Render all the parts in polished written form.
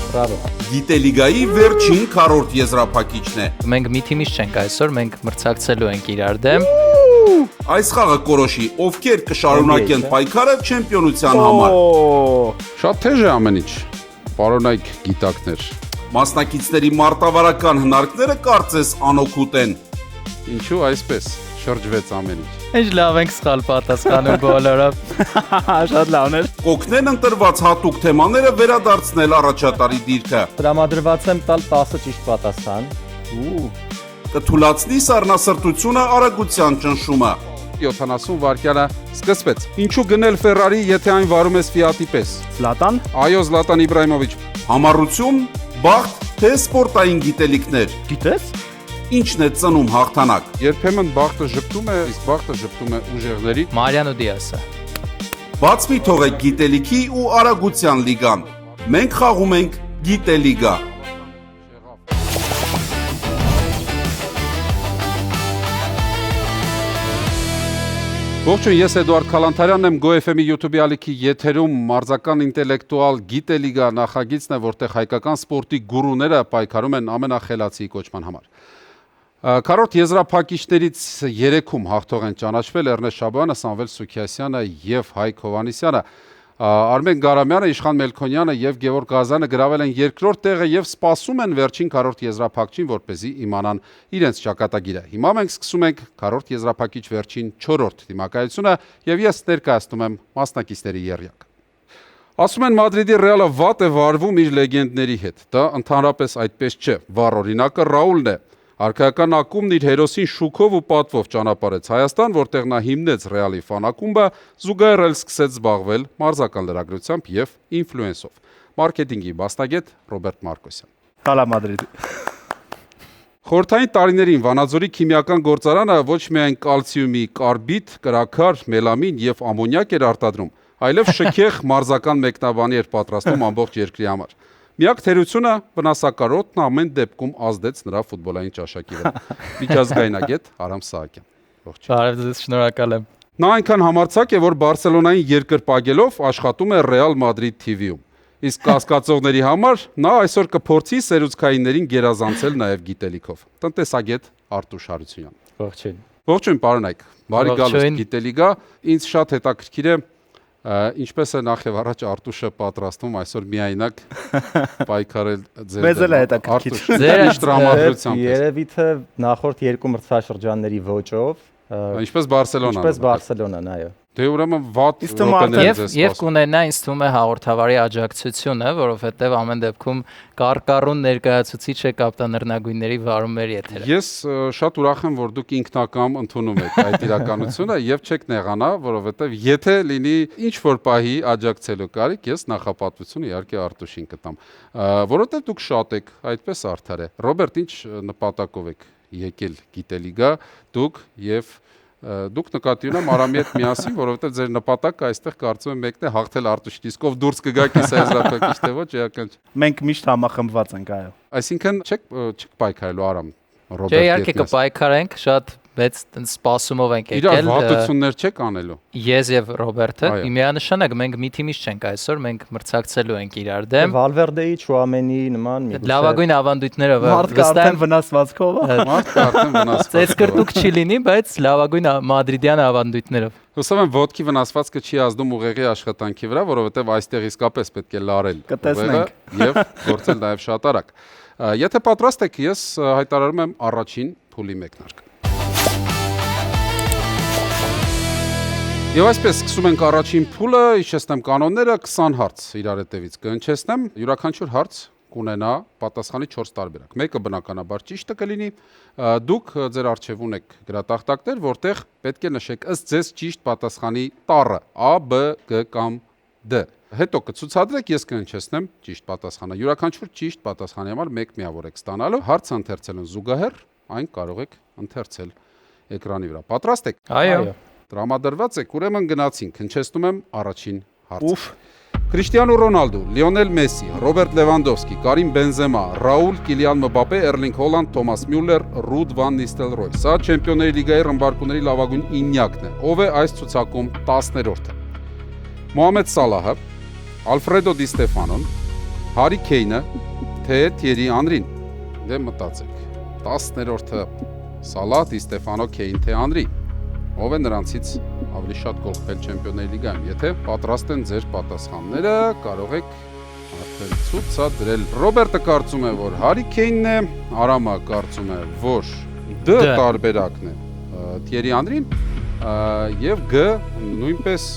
Բրավո։ Գիտելիգայի վերջին քառորդ եզրափակիչն է։ Մենք մի թիմից չենք այսօր, մենք մրցակցելու ենք իրար դեմ։ Այս խաղը կորոշի, ովքեր կշարունակեն պայքարը չեմպիոնության համար։ Շատ թեժ է ամեն ինչ։ Պարոնայք գիտակներ։ Մասնակիցների մարտավարական հնարքները կարծես անօգուտ են։ Ինչու այսպես շրջվեց ամեն ինչ։ Ինչ լավ ենք սխալ պատասխանում բոլորը։ Շատ լավն էր։ Կօգնեն ընտրված հատուկ թեմաները վերադարձնել առաջատարի դիրքը։ Տրամադրված եմ տալ 10 ճիշտ պատասխան։ Կթուլացնի սառնասրտությունը արագության ճնշումը։ 70 վայրկյանը սկսվեց։ Ինչու գնել Ferrari, եթե այն վարում ես Fiat-ի պես։ Զլատան։ Այո, Զլատան Իբրահիմովիչ։ Համառություն, բախտ, թե սպորտային գիտելիքներ։ Գիտես։ Ինչն է ծնում հաղթանակ։ Երբեմն բախտը ժպտում է, իսկ բախտը ժպտում է ուժեղների։ Մարիանո Դիասը։ Բաց մի թողեք գիտելիքի ու արագության լիգան։ Մենք խաղում ենք գիտելիգա։ Ողջույն, ես Էդուարդ Քալանթարյանն եմ, GoFM-ի YouTube-ի ալիքի եթերում մարզական ինտելեկտուալ գիտելիգա նախագիծն է, որտեղ հայկական սպորտի գուրուները պայքարում են ամենախելացի կոչման համար։ Քառորդ եզրափակիչներից 3-ում հաղթող են ճանաչվել Էրնեստ Շաբոյանը, Սամվել Սուքիասյանը եւ Հայկ Հովհաննիսյանը։ Արմեն Գարամյանը, Իշխան Մելքոնյանը եւ Գևորգ Գազյանը գրավել են երկրորդ տեղը եւ սպասում են վերջին քառորդ եզրափակիչին, որպեսզի իմանան իրենց ճակատագիրը։ Հիմա մենք սկսում ենք քառորդ եզրափակիչ վերջին 4-րդ դիմակայությունը եւ ես ներկայացնում եմ մասնակիցների եռյակ։ Ասում են Մադրիդի Ռեալը վատ է վարվում իր լեգենդների հետ։ Դա ընդհանրապես այդպես չէ։ Վառ օրինակը Ռաուլն է։ Արքայական ակումբն իր հերոսին շուքով ու պատվով ճանապարհեց Հայաստան, որտեղ նա հիմնեց Ռեալի ֆանակումբը, զուգահեռ էլ սկսեց զբաղվել մարզական լրագրությամբ եւ ինֆլուենսով։ Մարքեթինգի մասնագետ Ռոբերտ Մարկոսյան։ Հալա Մադրիդ։ Խորհրդային տարիներին Վանաձորի քիմիական գործարանը ոչ միայն կալցիումի կարբիդ, կրաքար, մելամին եւ ամոնիակ էր արտադրում, այլև շքեղ մարզական մեկնաբանի էր պատրաստում ամբողջ երկրի համար։ Միակ թերությունը վնասակարոտն ամեն դեպքում ազդեց նրա ֆուտբոլային ճաշակի վրա։ Միջազգայնագետ Արամ Սահակյան։ Ողջույն։ Բարև ձեզ, շնորհակալ եմ։ Նա այնքան համարձակ է, որ Բարսելոնային երկրպագելով աշխատում է Real Madrid TV-ում։ Իսկ կասկածողների համար նա այսօր կփորձի սերուցքայիններին գերազանցել նաև գիտելիքով։ Տնտեսագետ Արտուշ Հարությունյան։ Ողջույն։ Ողջույն, պարոնայք։ Բարի գալուստ գիտելիգա։ Ինձ շատ հետաքրքիր է ինչպես է նախ եւ առաջ Արտուշը պատրաստվում այսօր միայնակ պայքարել ձեր Մեզ էլ է հետաքրքիր։ Ձեր տրամադրությամբ։ Երևի թե նախորդ երկու մրցաշրջանների ոճով, ինչպես Բարսելոնան։ ինչպես Բարսելոնան, այո։ Դե ուրեմն վատ րոպեներ ձեզ սպասում։ Եվ կունենա ինձ թվում է հաղորդավարի աջակցությունը, որովհետև ամեն դեպքում կարկառուն ներկայացուցիչ է կապտաներնագույնների վարումների եթերը։ Ես շատ ուրախ եմ, որ դուք ինքնակամ ընդունում եք այդ իրականությունը եւ չեք նեղանա, որովհետեւ եթե լինի ինչ որ պահի աջակցելու կարիք, ես նախապատվությունը իհարկե Արտուշին կտամ, որովհետեւ դուք շատ եք, այդպես արդար է։ Ռոբերտ, ինչ նպատակով եք եկել գիտելիգա, դուք եւ Դուք նկատի ունեմ Արամի հետ միասին, որովհետև ձեր նպատակը այստեղ կարծում եմ մեկն է հաղթել Արտուշ դիսկով դուրս կգաք իսկ եզրափակիչ թե ոչ, էական չէ։ Մենք միշտ համախմբված ենք, այո։ Այսինքն չեք պայքարելու Արամ, Ռոբերտ։ Չէ, իհարկե կպայքարենք, շատ մեծ սպասումով ենք եկել։ Իրար վատություններ չեք անելու։ Ես եւ Ռոբերտը միանշանակ մենք մի թիմից չենք այսօր, մենք մրցակցելու ենք իրար դեմ։ Վալվերդեի, Չուամենի նման մի լավագույն ավանդույթները Մարդը արդեն վնասվածքով է։ Մարդը արդեն վնասված։ Ծեծկրտուկ չի լինի, բայց լավագույն մադրիդյան ավանդույթներով։ Հուսով եմ ոտքի վնասվածքը չի ազդում ուղեղի աշխատանքի վրա, որովհետև այստեղ իսկապես պետք է լարել Կտեսնենք։ եւ գործել նաեւ շատ արագ։ Եթե պատրաստ եք, ես հայտարարում եմ առաջին փուլի մեկնարկը։ Եվ այսպես սկսում ենք առաջին փուլը, իջեցնեմ կանոնները, 20 հարց իրար հետևից կհնչեցնեմ, յուրաքանչյուր հարց կունենա պատասխանի 4 տարբերակ։ Մեկը բնականաբար ճիշտը կլինի, դուք ձեր առջև ունեք գրատախտակներ, որտեղ պետք է նշեք ըստ ձեզ ճիշտ պատասխանի տառը A, B, G կամ D։ Հետո կցուցադրեք, ես կհնչեցնեմ ճիշտ պատասխանը։ Յուրաքանչյուր ճիշտ պատասխանի համար մեկ միավոր եք ստանալու, հարցը ընթերցելուն զուգահեռ այն կարող եք ընթերցել էկրանի վրա։ Պատրաստ եք։ Այո։ Տրամադրված եք, ուրեմն գնացինք, հնչեցնում եմ առաջին հարցը։ Քրիշտիանո Ռոնալդո, Լիոնել Մեսսի, Ռոբերտ Լևանդովսկի, Կարիմ Բենզեմա, Ռաուլ, Կիլիան Մբապե, Էրլինգ Հոլանդ, Թոմաս Մյուլլեր, Ռուդ Վան Նիստելրոյ։ Սա Չեմպիոնների լիգայի ռմբարկուների լավագույն 9-ն է։ Ով է այս ցուցակում 10-րդը։ Մոհամեդ Սալահը, Ալֆրեդո Դի Ստեֆանոն, Հարի Քեյնը, թե Թիերի Անրին։ Դե մտածեք։ 10-րդը Սալահ, Դի Ստեֆանո, Քեյն, թե Անրի։ Ով է նրանցից ավելի շատ գոլ խփել Չեմպիոնների լիգայում։ Եթե պատրաստ են ձեր պատասխանները, կարող եք արդեն ցուցադրել։ Ռոբերտը կարծում է, որ Հարի Քեյնն է, Արամը կարծում է, որ D տարբերակն է Թիերի Անրին, եւ G նույնպես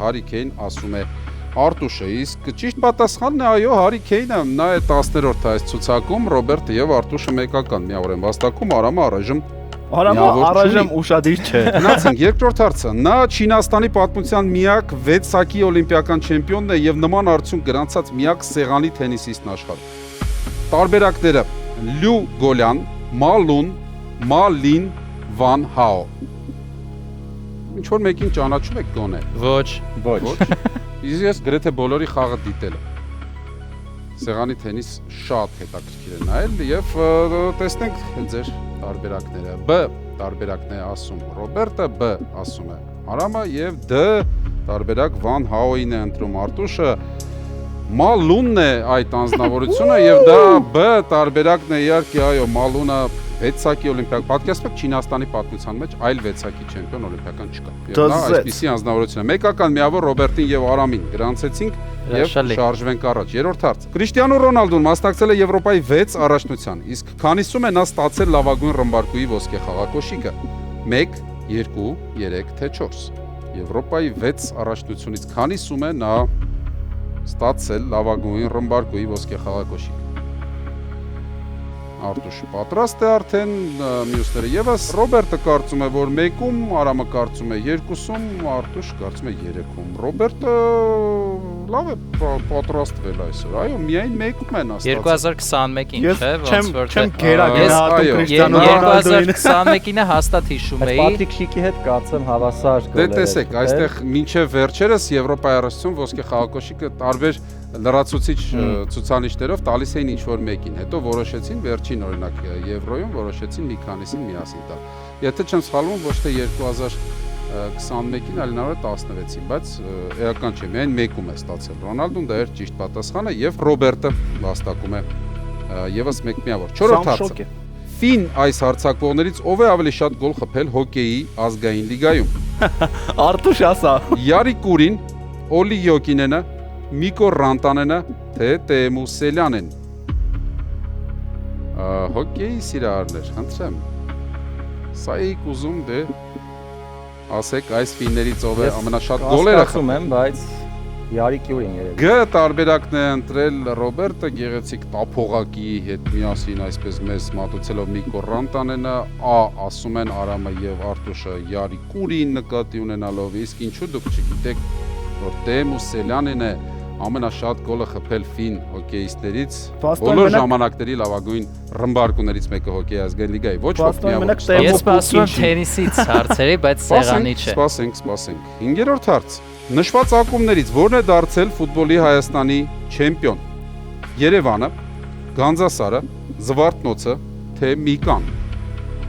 Հարի Քեյն ասում է Արտուշը, իսկ ճիշտ պատասխանն է այո, Հարի Քեյնը, նա է 10-րդը այս ցուցակում, Ռոբերտը եւ Արտուշը մեկական միավոր են վաստակում, Արամը առայժմ ուշադիր չէ։ Գնացինք երկրորդ հարցը։ Նա Չինաստանի պատմության միակ 6 սակի օլիմպիական չեմպիոնն է եւ նման արդյունք գրանցած միակ սեղանի թենիսիստն աշխարհում։ Տարբերակները՝ Լյու Գոլյան, Մալուն, Մալին, Վան Հաո։ Ինչ որ մեկին ճանաչում եք գոնե։ Ոչ։ Իսկ ես գրեթե բոլորի խաղը դիտել եմ։ Սեղանի թենիս շատ հետաքրքիր է նայել եւ տեսնենք ձեր տարբերակները։ B տարբերակն է ասում Ռոբերտը, B ասում է Արամը եւ D տարբերակ Վան Հաոին է ընտրում Արտուշը։ Մալունն է այդ անձնավորությունը եւ դա B տարբերակն է իհարկե այո Մալունը 6 սակի օլիմպիակ պատկերացնեք Չինաստանի պատմության մեջ այլ 6 սակի չեմպիոն օլիմպիական չկա։ Եվ նա այսպիսի անձնավորություն է։ Մեկական միավոր Ռոբերտին եւ Արամին գրանցեցինք եւ շարժվենք առաջ։ Երրորդ հարց։ Քրիշտիանո Ռոնալդոն մասնակցել է Եվրոպայի 6 առաջնության, իսկ քանիսում է նա ստացել լավագույն ռմբարկուի ոսկե խաղակոշիկը։ 1, 2, 3, թե 4։ Եվրոպայի 6 առաջնությունից քանիսում է նա ստացել լավագույն ռմբարկուի ոսկե խաղակոշիկ։ Արտուշը պատրաստ է արդեն, մյուսները եւս Ռոբերտը կարծում է, որ 1-ում, Արամը կարծում է 2-ում, Արտուշը կարծում է 3-ում։ Ռոբերտը լավ է պատրաստվել այսօր։ Այո, միայն 1-ում են ստացել։ 2021-ին, չէ՞, ոնց որ չեմ գերագնահատում Քրիստիանո Ռոնալդոյին։ 2021-ը հաստատ հիշում էի։ Պատրիկ Շիկի հետ կարծեմ հավասար Դե տեսեք, այստեղ մինչև վերջերս Եվրոպայի առաջնություն ոսկե խաղակոշիկը տարբեր լրացուցիչ ցուցանիշներով տալիս էին ինչ-որ մեկին, հետո որոշեցին վերջին օրինակ Եվրոյում որոշեցին մի քանիսին միասին տալ։ Եթե չեմ սխալվում, ոչ թե 2021-ին, այլ նորը 16-ին, բայց էական չէ, միայն 1-ում է ստացել Ռոնալդոն, դա էր ճիշտ պատասխանը եւ Ռոբերտը վաստակում է եւս 1 միավոր։ 4-րդ հարցը։ Ֆին այս հարցակվողներից ով է ավելի շատ գոլ խփել հոկեյի ազգային լիգայում։ Արտուշ ասա։ Յարի Կուրին, Օլի Յոկինենը, Միկո Ռանտանենը, թե Տեմու Սելյանեն։ Հոկեյի սիրահարներ, խնդրեմ։ Սա էիք ուզում դե ասեք այս ֆիններից ով է ամենաշատ գոլերը խփում եմ, բայց Յարի Կյուրին երևի։ G տարբերակն է ընտրել Ռոբերտը գեղեցիկ տափողակի հետ միասին այսպես մեզ մատուցելով Միկո Ռանտանենը, A ասում են Արամը եւ Արտուշը Յարի Կուրին նկատի ունենալով, իսկ ինչու դուք չգիտեք, որ Տեմու Սելյանեն է ամենաշատ գոլը խփել ֆին հոկեյիստներից, բոլոր ժամանակների լավագույն ռմբարկուներից մեկը հոկեյի ազգային լիգայի, ոչ ոք միավոր։ Ես սպասում եմ թենիսից հարցերի, բայց սեղանի չէ։ Սպասենք։ 5-րդ հարց։ Նշված ակումբներից ո՞րն է դարձել ֆուտբոլի Հայաստանի չեմպիոն։ Երևանը, Գանձասարը, Զվարթնոցը, թե Միկան։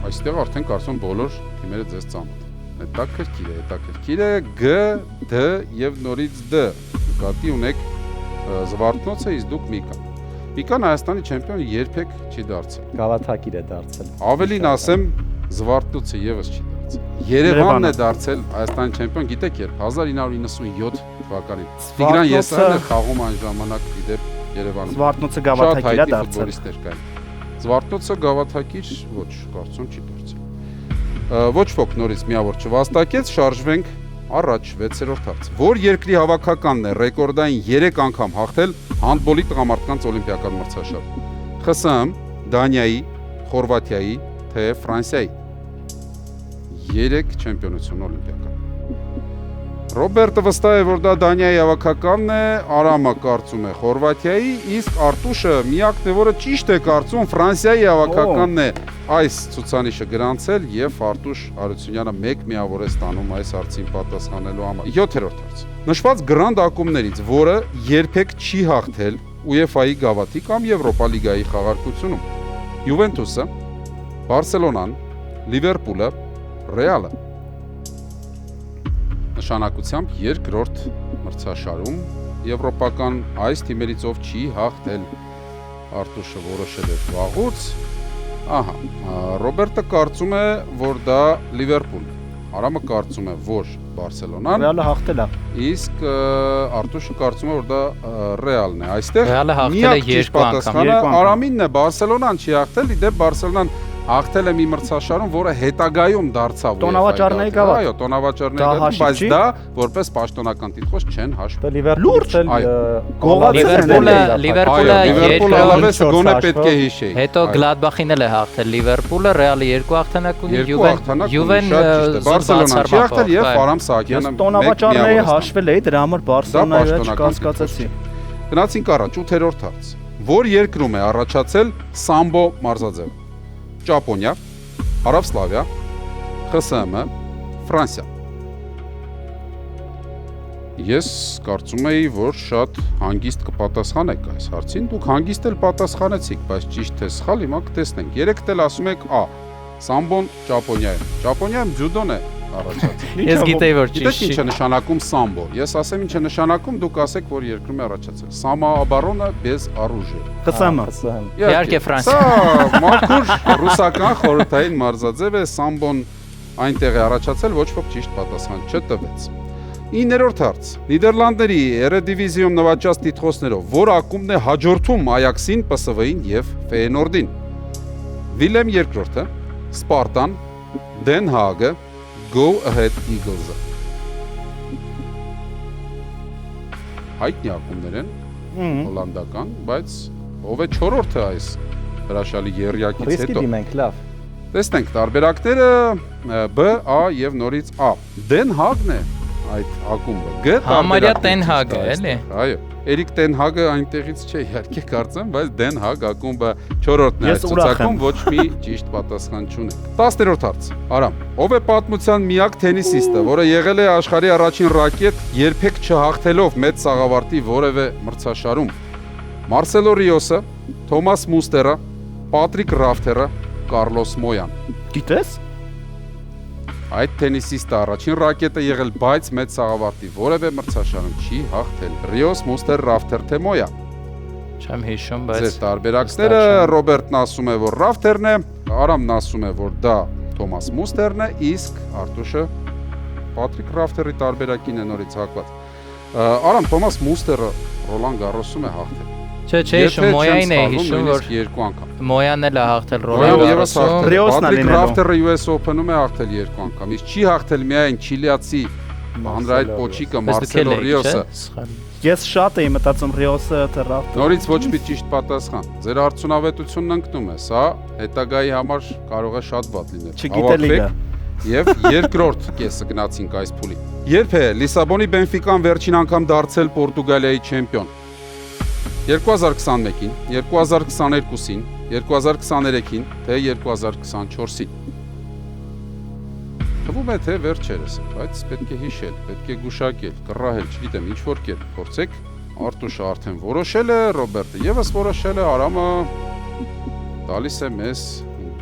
Այստեղ արդեն կարծում բոլոր թիմերը ձեզ ծանոթ են։ Հետաքրքիր է G, D եւ նորից D։ Նկատի ունեք Զվարթնոցը, իսկ դուք Միկան։ Միկան Հայաստանի չեմպիոն երբեք չի դարձել։ Գավաթակիր է դարձել։ Ավելին ասեմ, Զվարթնոցը եւս չի դարձել։ Երևանն է դարձել Հայաստանի չեմպիոն, գիտեք երբ 1997 թվականին։ Տիգրան Եսայանն էր խաղում այն ժամանակ իդեպ Երևանում։ Զվարթնոցը գավաթակիր է դարձել։ Զվարթնոցը գավաթակիր ոչ, կարծում չի դարձել։ Ոչ ոք նորից միավոր չվաստակեց, շարժվենք առաջ 6-րդ հարց։ Որ երկրի հավաքականն է ռեկորդային 3 անգամ հաղթել հանդբոլի տղամարդկանց օլիմպիական մրցաշարը։ ԽՍՀՄ, Դանիայի, Խորվաթիայի, թե Ֆրանսիայի։ 3 չեմպիոնություն օլիմպիական։ Ռոբերտը վստահ է, որ դա Դանիայի հավաքականն է, Արամը կարծում է Խորվաթիայի, իսկ Արտուշը միակն է, որը ճիշտ է կարծում Ֆրանսիայի հավաքականն է այս ցուցանիշը գրանցել եւ Արտուշ Հարությունյանը 1 միավոր է ստանում այս հարցին պատասխանելու համար։ 7-րդ հարց։ Նշված գրանդ ակումբներից, որը երբեք չի հաղթել UEFA-ի գավաթի կամ Եվրոպա լիգայի խաղարկությունում։ Յուվենտուսը, Բարսելոնան, Լիվերպուլը, Ռեալը։ Նշանակությամբ երկրորդ մրցաշարում եվրոպական այս թիմերից ով չի հաղթել։ Արտուշը որոշել է վաղուց։ Ահա, Ռոբերտը կարծում է, որ դա Լիվերպուլ։ Արամը կարծում է, որ Բարսելոնան։ Ռեալը հաղթել է։ Իսկ Արտուշը կարծում է, որ դա Ռեալն է։ Այստեղ Ռեալը հաղթել է երկու անգամ։ Արամինն է, Բարսելոնան չի հաղթել, իդեպ Բարսելոնան հաղթել է մի մրցաշարում, որը հետագայում դարձավ Տոնավաճառների գավաթ։ Այո, տոնավաճառների գավաթ, բայց դա որպես պաշտոնական տիտղոս չեն հաշվում։ Լիվերպուլը Ալավեսը գոնե պետք է հիշեի։ Հետո Գլադբախին էլ է հաղթել Լիվերպուլը, Ռեալը 2 հաղթանակ ունի, Յուվեն Բարսելոնան չի հաղթել եւ Արամ Սահակյանը տոնավաճառների հաշվել էի, դրա համար Բարսելոնայի չկասկածեցի։ Գնացինք առաջ 8-րդ հարց։ Որ երկրում է առաջացել սամբո մարզաձևը։ Ճապոնիա, Հարավսլավիա, ԽՍՀՄ, Ֆրանսիա։ Ես կարծում էի, որ շատ հանգիստ կպատասխանեք այս հարցին, դուք հանգիստ էլ պատասխանեցիք, բայց ճիշտ թե սխալ հիմա կտեսնենք։ Երեքդ էլ ասում եք A. Սամբոն Ճապոնիայում։ Ճապոնիայում ջյուդոն է առաջացել։ Ես գիտեի, որ ճիշտ Գիտեք ինչ է նշանակում սամբո։ Ես ասեմ ինչ է նշանակում, դուք ասեք, որ երկրում է առաջացել։ Самооборона без оружия։ ԽՍՀՄ։ Իհարկե Ֆրանսիա։ Սա մաքուր ռուսական խորհրդային մարզաձև է, սամբոն այնտեղ է առաջացել, ոչ ոք ճիշտ պատասխան չտվեց։ 9-րդ հարց։ Նիդերլանդների Էրեդիվիզիոն նվաճած տիտղոսներով որ ակումբն է հաջորդում Այաքսին, ՊՍՎ-ին եւ Ֆեյենորդին։ Վիլեմ II-ը, Սպարտան, Դեն Հագը, Go Ahead Eagles-ը։ Հայտնի ակումբներ են, հոլանդական, բայց ով է 4-րդը այս հրաշալի եռյակից հետո։ Ռիսկի դիմենք լավ։ Տեսնենք տարբերակները B, A եւ նորից A։ Դեն Հագն է այդ ակումբը։ G Համարյա Տեն Հագը, էլի։ Այո, Էրիկ Տեն Հագը այնտեղից չէ, իհարկե կարծեմ, բայց Դեն Հագ ակումբը 4-րդն է այս ցուցակում, ոչ մի ճիշտ պատասխան չունի։ 10-րդ հարց։ Արամ, ով է պատմության միակ թենիսիստը, որը եղել է աշխարհի առաջին ռակետ, երբեք չհաղթելով մեծ սաղավարտի որևէ մրցաշարում։ Մարսելո Ռիոսը, Թոմաս Մուստերը, Պատրիկ Ռաֆթերը, Կարլոս Մոյան։ Գիտես։ Այդ թենիսիստը առաջին ռակետը եղել, բայց մեծ սաղավարտի որևէ մրցաշարում չի հաղթել։ Ռիոս, Մուստեր, Ռաֆթեր, թե Մոյա։ Չեմ հիշում, բայց Ձեր տարբերակները Ռոբերտն ասում է, որ Ռաֆթերն է, Արամն ասում է, որ դա Թոմաս Մուստերն է, իսկ Արտուշը Պատրիկ Ռաֆթերի տարբերակին է նորից հակված։ Արամ, Թոմաս Մուստերը Ռոլան Գարոսում է հաղթել։ Չէ, հիշում, Մոյային է հիշում, որ երկու անգամ։ Մոյանն էլ է հաղթել Ռոլան Գարոսում։ Պատրիկ Ռաֆթերը US Open-ում է հաղթել երկու անգամ, իսկ չի հաղթել միայն չիլիացի հանրայդ պոչիկը Մարսելո Ռիոսը։ Ես շատ էի մտածում Ռիոսը թե Ռաֆթերը։ Նորից ոչ մի ճիշտ պատասխան։ Ձեր արդյունավետությունն ընկնում է, սա հետագայի համար կարող է շատ վատ լինել։ Չգիտելիք։ Եվ երկրորդ կեսը գնացինք այս փուլի։ Երբ է Լիսաբոնի Բենֆիկան վերջին անգամ դարձել Պորտուգալիայի չեմպիոն։ 2021-ին, 2022-ին, 2023-ին, թե 2024-ին։ Թվում է թե վերջերս, բայց պետք է հիշել, պետք է գուշակել, կռահել, չգիտեմ, ինչ որ կերպ փորձեք։ Արտուշը արդեն որոշել է, Ռոբերտը եւս որոշել է, Արամը տալիս է մեզ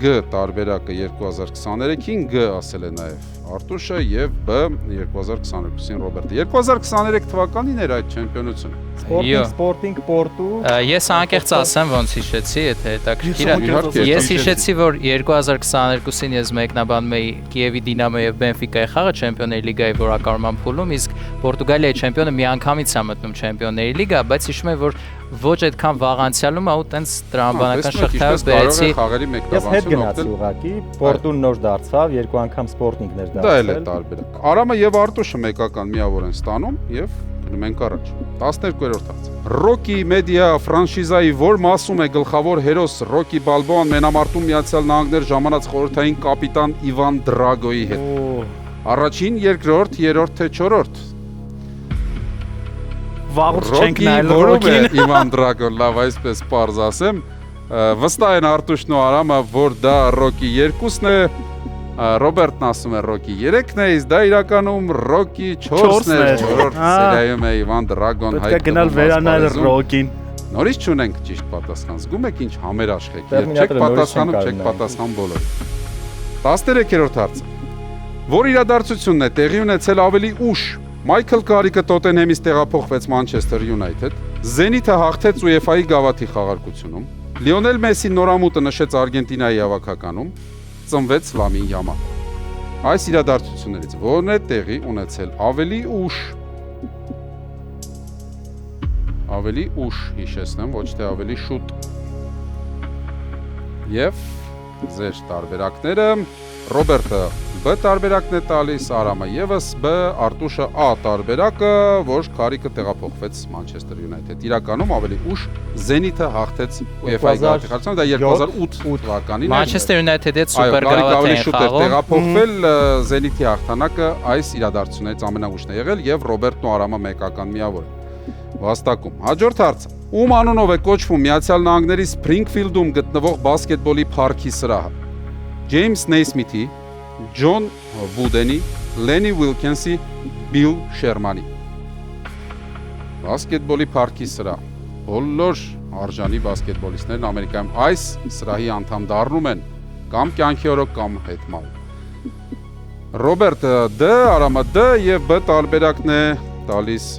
G տարբերակը 2023-ին, G ասել է նաեւ Արտուշը եւ B 2022-ին Ռոբերտը։ 2023 թվականին էր այդ չեմպիոնությունը։ Սպորտինգ Պորտու։ Ես անկեղծ ասեմ ոնց հիշեցի, եթե հետաքրքիր է։ Ես հիշեցի, որ 2022-ին ես մեկնաբանում էի Կիևի Դինամո եւ Բենֆիկայի խաղը Չեմպիոնների լիգայի որակառման փուլում, իսկ Պորտուգալիայի չեմպիոնը միանգամից է մտնում Չեմպիոնների լիգա, բայց հիշում եմ, որ ոչ այդքան վաղ անցյալում է ու տենց տրամաբանական շղթայով բերեցի։ Ես հետ գնացի ուղակի, Պորտուն նոր դարձավ, երկու անգամ Սպորտինգներ դարձել։ Դա էլ է տարբերակ։ Արամը եւ Արտուշը մեկական միավոր են ստանում եւ գնում ենք առաջ։ 12-րդ հարց։ Rocky Media ֆրանշիզայի որ մասում է գլխավոր հերոս Rocky Balboa-ն մենամարտում Միացյալ Նահանգներ ժամանած խորհրդային կապիտան Իվան Դրագոյի հետ։ Առաջին, երկրորդ, երրորդ թե չորրորդ։ Վաղուց չենք նայել Ռոկին։ Իվան Դրագոն, լավ այսպես պարզ ասեմ, վստահ են Արտուշն ու Արամը, որ դա Rocky 2-ն է, Ռոբերտն ասում է Rocky 3-ն է, իսկ դա իրականում Rocky 4-ն է, 4-րդ սերիայում է Իվան Դրագոն հայտնվում։ Պետք է գնալ վերանալ Rocky-ին։ Նորից չունենք ճիշտ պատասխան, զգում եք ինչ համերաշխ եք, չեք պատասխանում, չեք պատասխան բոլորը։ 13-րդ հարցը։ Որ իրադարձությունն է տեղի ունեցել ավելի ուշ Մայքլ Կարիկը Տոտենհեմից տեղափոխվեց Մանչեսթեր Յունայթեդ, Զենիթը հաղթեց UEFA-ի գավաթի խաղարկությունում, Լիոնել Մեսին նորամուտը նշեց Արգենտինայի հավաքականում, ծնվեց Լամին Յամալ։ Այս իրադարձություններից որն է տեղի ունեցել ավելի ուշ, հիշեցնեմ, ոչ թե ավելի շուտ։ Եվ ձեր տարբերակները Ռոբերտը B տարբերակն է տալիս, Արամը եւս B, Արտուշը A տարբերակը, որ Կարիկը տեղափոխվեց Մանչեսթեր Յունայթեդ։ Իրականում ավելի ուշ Զենիթը հաղթեց UEFA-ի գավաթի խաղարկությունը, դա 2008 թվականին էր։ Մանչեսթեր Յունայթեդից սուպեր գավաթ էին խաղում։ Տեղափոխվել Զենիթի հաղթանակը այս իրադարձություններից ամենաուշն է եղել եւ Ռոբերտն ու Արամը մեկական միավոր են վաստակում։ Հաջորդ հարցը. ում անունով է կոչվում Միացյալ Նահանգների Սփրինգֆիլդում գտնվող բասկետբոլի փարքի սրահը։ Ջեյմս Նեյսմիթի, Ջոն Վուդենի, Լենի Ուիլքինսի, Բիլ Շերմանի։ Բասկետբոլի փարքի սրահ։ Բոլոր արժանի բասկետբոլիստներն Ամերիկայում այս սրահի անդամ դառնում են կամ կյանքի օրոք կամ հետմալ։ Ռոբերտը D, Արամը D եւ B տարբերակն է տալիս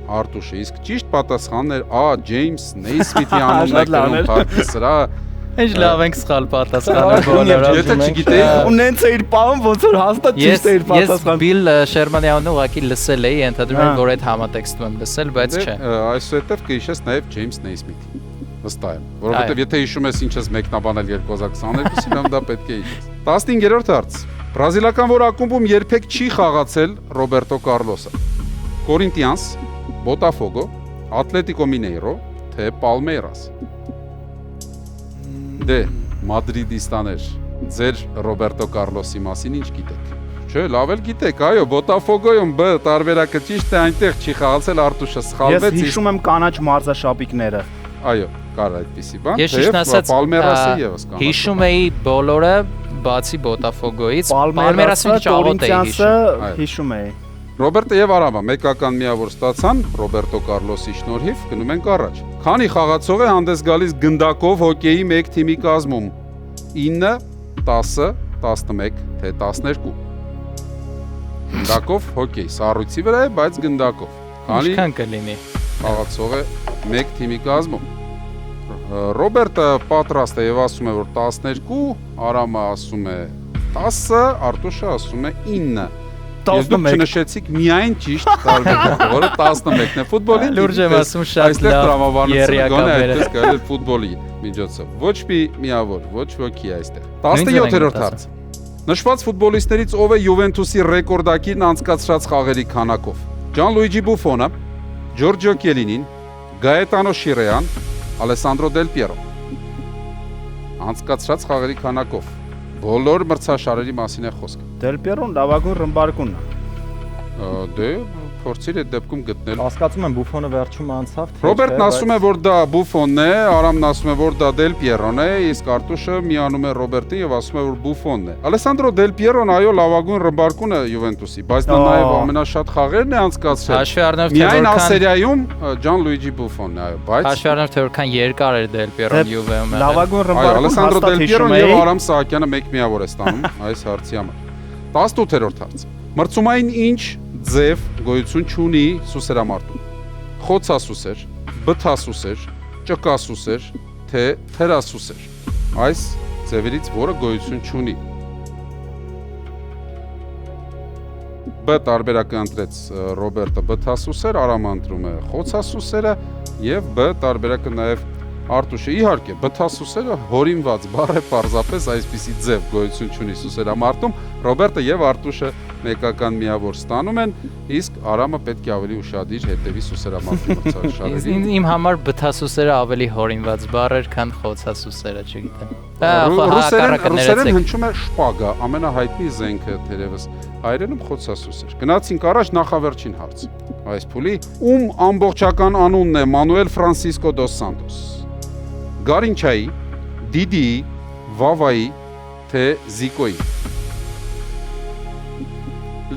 Արտուշը, իսկ ճիշտ պատասխանն էր A. Ջեյմս Նեյսմիթի անունն է կրում փարքի սրահը։ Ինչ լավ ենք սխալ պատասխանը բոլորը։ Եթե չգիտեի, ու նենց էիր պահում, ոնց որ հաստատ ճիշտ էիր պատասխան։ Ես Բիլ Շերմանի անունը ուղղակի լսել էի, ընդհանրում եմ, որ այդ համատեքստում եմ լսել, բայց չէ։ Այսուհետև կհիշես նաև Ջեյմս Նեյսմիթի։ Վստահ եմ, որովհետև եթե հիշում ես ինչ ես մեկնաբանել 2022-ին, ամ դա պետք է հիշես։ 15-րդ հարց. Բրազիլական որ ակումբում երբեք չի խաղացել Ռոբերտո Կարլոսը։ Կորինտիանս, Բոտաֆոգո, Ատլետիկո Մինեյրո, թե Պալմեյրաս։ Դե, մադրիդիստաներ, ձեր Ռոբերտո Կարլոսի մասին ինչ գիտեք։ Չէ, լավ էլ գիտեք, այո, Բոտաֆոգոյում B տարբերակը ճիշտ է, այնտեղ չի խաղացել, Արտուշը սխալվեց։ Ես հիշում եմ կանաչ մարզաշապիկները։ Այո, կար այդպիսի բան, Ես ճիշտ ասած Պալմերասը եւս կան։ հիշում էի բոլորը բացի Բոտաֆոգոից, Պալմերասը, Տորինտիանսը հիշում էի։ Ռոբերտը եւ Արամը մեկական միավոր ստացան Ռոբերտո Կարլոսի շնորհիվ, գնում ենք առաջ։ Քանի խաղացող է հանդես գալիս գնդակով հոկեյի մեկ թիմի կազմում։ 9, 10, 11, թե 12։ Գնդակով հոկեյ, սառույցի վրա է, բայց գնդակով։ Քանի ինչքան կլինի։ խաղացող է մեկ թիմի կազմում։ Ռոբերտը պատրաստ է եւ ասում է, որ 12, Արամը ասում է 10, Արտուշը ասում է 9։ Ես դուք չնշեցիք միայն ճիշտ տարբերակը, որը 11-ն է ֆուտբոլի։ Լուրջ եմ ասում, շատ լավ եռյակաբեր է գալու ֆուտբոլի միջոցով։ Ոչ մի միավոր, ոչ ոքի այստեղ։ 17-րդ հարց։ Նշված ֆուտբոլիստներից ով է Յուվենտուսի ռեկորդակիրն անցկացրած խաղերի քանակով։ Ջանլուիջի Բուֆոնը, Ջորջո Կելինին, Գաետանո Շիրեան, Ալեսանդրո Դել Պիերո։ Անցկացրած խաղերի քանակով բոլոր մրցաշարերի մասին է խոսքը։ Դել Պիերոն լավագույն ռմբարկունն է։ Դե փորձիր այդ դեպքում գտնել։ Հասկացում եմ Բուֆոնը վերջում անցավ։ Ռոբերտն ասում է, որ դա Բուֆոնն է, Արամն ասում է, որ դա Դել Պիերոն է, իսկ Արտուշը միանում է Ռոբերտին եւ ասում է, որ Բուֆոնն է։ Ալեսանդրո Դել Պիերոն այո լավագույն ռմբարկուն է Յուվենտուսի, բայց նա նաեւ ամենաշատ խաղերն է անցկացրել։ Հաշվի առնելով թե միայն որքան Ասերիայում Ջանլուիջի Բուֆոնն է, այո, բայց հաշվի առնելով թե որքան երկար էր Դել Պիերոն Յուվեում եղել։ Լավագույն այո, ռմբարկուն Ալեսանդրո Դել հաստատ Պիերոն հիշում եւ էի։ Արամ Սահակյանը մեկ միավոր է ստանում այս հարցի համար։ 18-րդ հարց։ Մրցումային ինչ ձև գոյություն չունի սուսերամարտում։ Խոցասուսեր, բթասուսեր, ճկասուսեր, թե թերասուսեր։ Այս ձևերից որը գոյություն չունի։ B տարբերակը ընտրեց Ռոբերտը բթասուսեր, Արամը ընտրում է խոցասուսերը եւ B տարբերակը նաեւ Արտուշը։ Իհարկե, բթասուսերը հորինված բառ է, պարզապես այսպիսի ձև գոյություն չունի սուսերամարտում։ Ռոբերտը եւ Արտուշը մեկական միավոր ստանում են, իսկ Արամը պետք է ավելի ուշադիր հետևի սուսերամարտի մրցաշարերին։ Իմ համար բթասուսերը ավելի հորինված բառ էր, քան խոցասուսերը, չգիտեմ։ Ռուսերեն հնչում է շպագա, ամենահայտնի զենքը թերևս հայերենում խոցասուսեր։ Գնացինք առաջ նախավերջին հարց։ Այս փուլի ում ամբողջական անունն է Մանուել Ֆրանսիսկո դոս Սանտոս։ Գարինչայի, Դիդիի, Վավայի, թե Զիկոյի։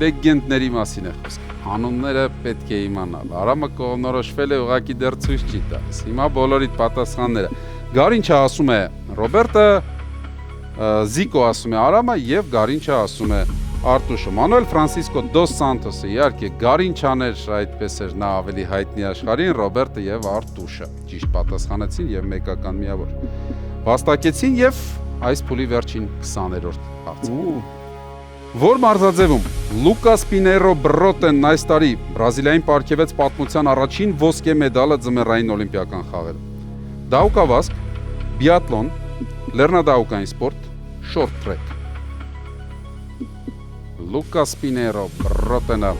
Լեգենդների մասին է խոսքը։ Անունները պետք է իմանալ։ Արամը կողմնորոշվել է ուղղակի դեռ ցույց չի տալիս։ Հիմա բոլորիդ պատասխանները։ Գարինչը ասում է Ռոբերտը, Զիկո ասում է Արամը եւ Գարինչը ասում է Արտուշը, Մանուել Ֆրանսիսկո Դոս Սանտոսը, իհարկե Գարին Չաներ, այդպես էր նա ավելի հայտնի աշխարհին, Ռոբերտը եւ Արտուշը ճիշտ պատասխանեցին եւ մեկական միավոր վաստակեցին եւ այս փուլի վերջին 20-րդ հարցը։ Որ մարզաձևում Լուկաս Պիներո Բրոտենն այս տարի Բրազիլիային պարգևեց պատմության առաջին ոսկե մեդալը ձմեռային օլիմպիական խաղերում։ Դահուկավազք, բիատլոն, լեռնադահուկային սպորտ, շորտ տրեք։ Լուկաս Պիներո Բրոտենը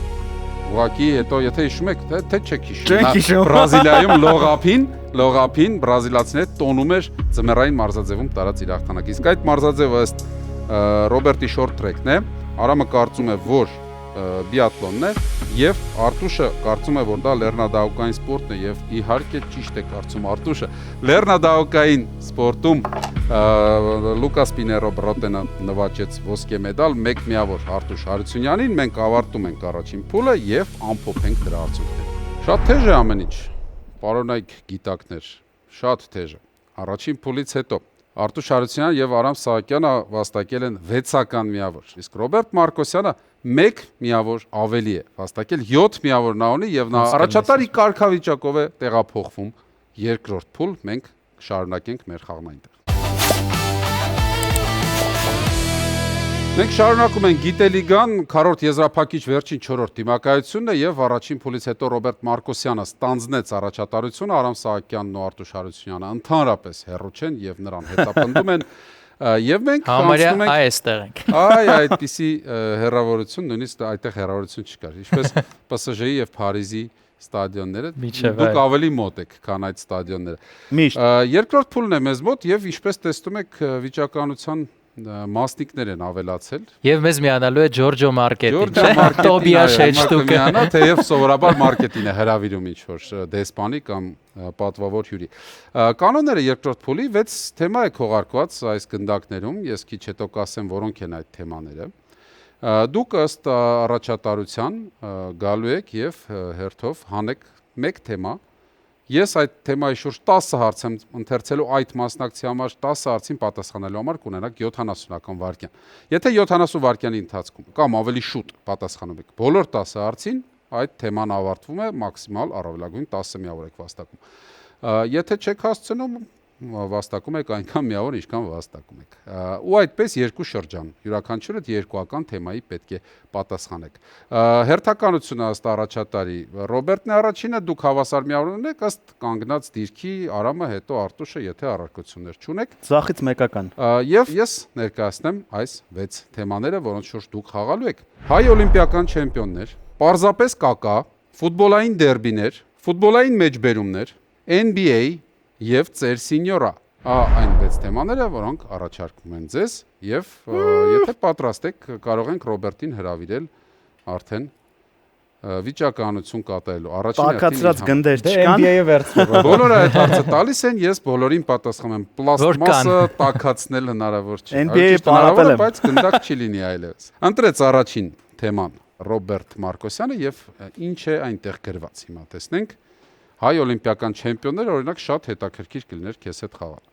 ուղղակի հետո եթե հիշում եք, թե չեք հիշում։ Բրազիլիայում լողափին բրազիլացիները տոնում էր ձմեռային մարզաձևում տարած իր հաղթանակը։ Իսկ այդ մարզաձևը ըստ Ռոբերտի շորտ տրեքն է, Արամը կարծում է, որ բիատլոնն է եւ Արտուշը կարծում է, որ դա լեռնադահուկային սպորտն է եւ իհարկե ճիշտ է կարծում Արտուշը։ Լեռնադահուկային սպորտում Լուկաս Պիներո Բրոտենը նվաճեց ոսկե մեդալ, 1 միավոր Արտուշ Հարությունյանին, մենք ավարտում ենք առաջին փուլը եւ ամփոփենք դրա արդյունքները։ Շատ թեժ է ամեն ինչ, պարոնայք գիտակներ, շատ թեժ է։ Առաջին փուլից հետո Արտուշ Հարությունյանը եւ Արամ Սահակյանը վաստակել են 6-ական միավոր, իսկ Ռոբերտ Մարկոսյանը 1 միավոր ավելի է վաստակել, 7 միավոր նա ունի եւ նա առաջատարի կարգավիճակով է տեղափոխվում երկրորդ փուլ, մենք շարունակենք մեր խաղն այնտեղ։ Մենք շարունակում ենք Գիտելիգան, քառորդ եզրափակիչ վերջին 4-րդ դիմակայությունն է եւ առաջին փուլից հետո Ռոբերտ Մարկոսյանը ստանձնեց առաջատարությունը, Արամ Սահակյանն ու Արտուշ Հարությունյանը ընդհանրապես հեռու չեն եւ նրան հետապնդում են եւ մենք համարյա այստեղ ենք։ Այդպիսի հեռավորություն, նույնիսկ այդտեղ հեռավորություն չկար, ինչպես PSG-ի եւ Փարիզի ստադիոնները, դուք ավելի մոտ եք, քան այդ ստադիոնները։ Երկրորդ փուլն է մեզ մոտ եւ ինչպես տեսնում եք վիճականության մասնիկներ են ավելացել եւ մեզ միանալու է Ջորջո Մարկետին, Տոբիա Շեչտուկը, թեև սովորաբար մարքետին է հրավիրում ինչ-որ դեսպանի կամ պատվավոր հյուրի։ Կանոնները երկրորդ փուլի 6 թեմա է քողարկված այս գնդակներում, ես քիչ հետո կասեմ որոնք են այդ թեմաները։ Դուք ըստ առաջատարության գալու եք եւ հերթով հանեք 1 թեմա։ Ես այդ թեմայի շուրջ 10 հարց եմ ընթերցելու այդ մասնակցի համար 10 հարցին պատասխանելու համար կունենաք 70-ական վայրկյան։ Եթե 70 վայրկյանի ընթացքում կամ ավելի շուտ պատասխանում եք բոլոր 10 հարցին, այդ թեման ավարտվում է, մաքսիմալ առավելագույն 10 միավոր եք վաստակում։ Եթե չեք հասցնում, վաստակում եք այնքան միավոր, ինչքան վաստակում եք։ Ու այդպես երկու շրջան, յուրաքանչյուրը երկուական թեմայի պետք է պատասխանեք։ Հերթականությունը ըստ առաջատարի Ռոբերտն է առաջինը, դուք հավասար միավոր ունեք ըստ կանգնած դիրքի, Արամը, հետո Արտուշը, եթե առարկություններ չունեք։ Ձախից մեկական։ Եվ ես ներկայացնեմ այս 6 թեմաները, որոնց շուրջ դուք խաղալու եք։ Հայ օլիմպիական չեմպիոններ, պարզապես կակա, ֆուտբոլային դերբիներ, ֆուտբոլային մեջբերումներ, NBA եւ ծեր սինյորա, այն 6 թեմաները, որոնք առաջարկվում են ձեզ եւ եթե պատրաստ եք, կարող ենք Ռոբերտին հրավիրել արդեն վիճականություն կատարելու։ Առաջին տակացրած գնդեր չկան։ NBA-ը վերցրու։ Բոլորը այդ հարցը տալիս են, ես բոլորին պատասխանում եմ։ Պլաստմասը տակացնել հնարավոր չէ։ NBA-ը պարապել եմ, բայց գնդակ չի լինի այլևս։ Ընտրեց առաջին թեման Ռոբերտ Մարկոսյանը եւ ինչ է այնտեղ գրված։ Հիմա տեսնենք։ Հայ օլիմպիական չեմպիոնները օրինակ շատ հետաքրքիր կլիներ քեզ հետ խաղալ։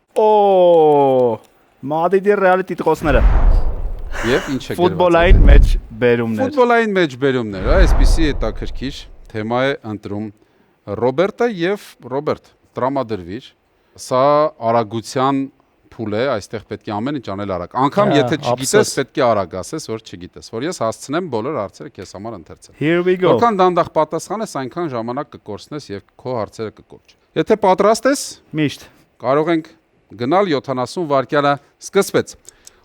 Մադրիդի Ռեալի տիտղոսները։ Եվ ինչ է գրված։ Ֆուտբոլային մեջբերումներ։ Ֆուտբոլային մեջբերումներ, այսպիսի հետաքրքիր թեմա է ընտրում Ռոբերտը եւ Ռոբերտ, տրամադրվիր։ Սա արագության փուլ է, այստեղ պետք է ամեն ինչ անել արագ։ Անկամ եթե չգիտես, պետք է արագ ասես, որ չգիտես, որ ես հասցնեմ բոլոր հարցերը քեզ համար ընթերցել։ Here we go։ Որքան դանդաղ պատասխանես, այնքան ժամանակ կկորցնես եւ քո հարցերը կկորչի։ Եթե պատրաստ ես, միշտ կարող ենք գնալ 70 վայրկյանը սկսվեց։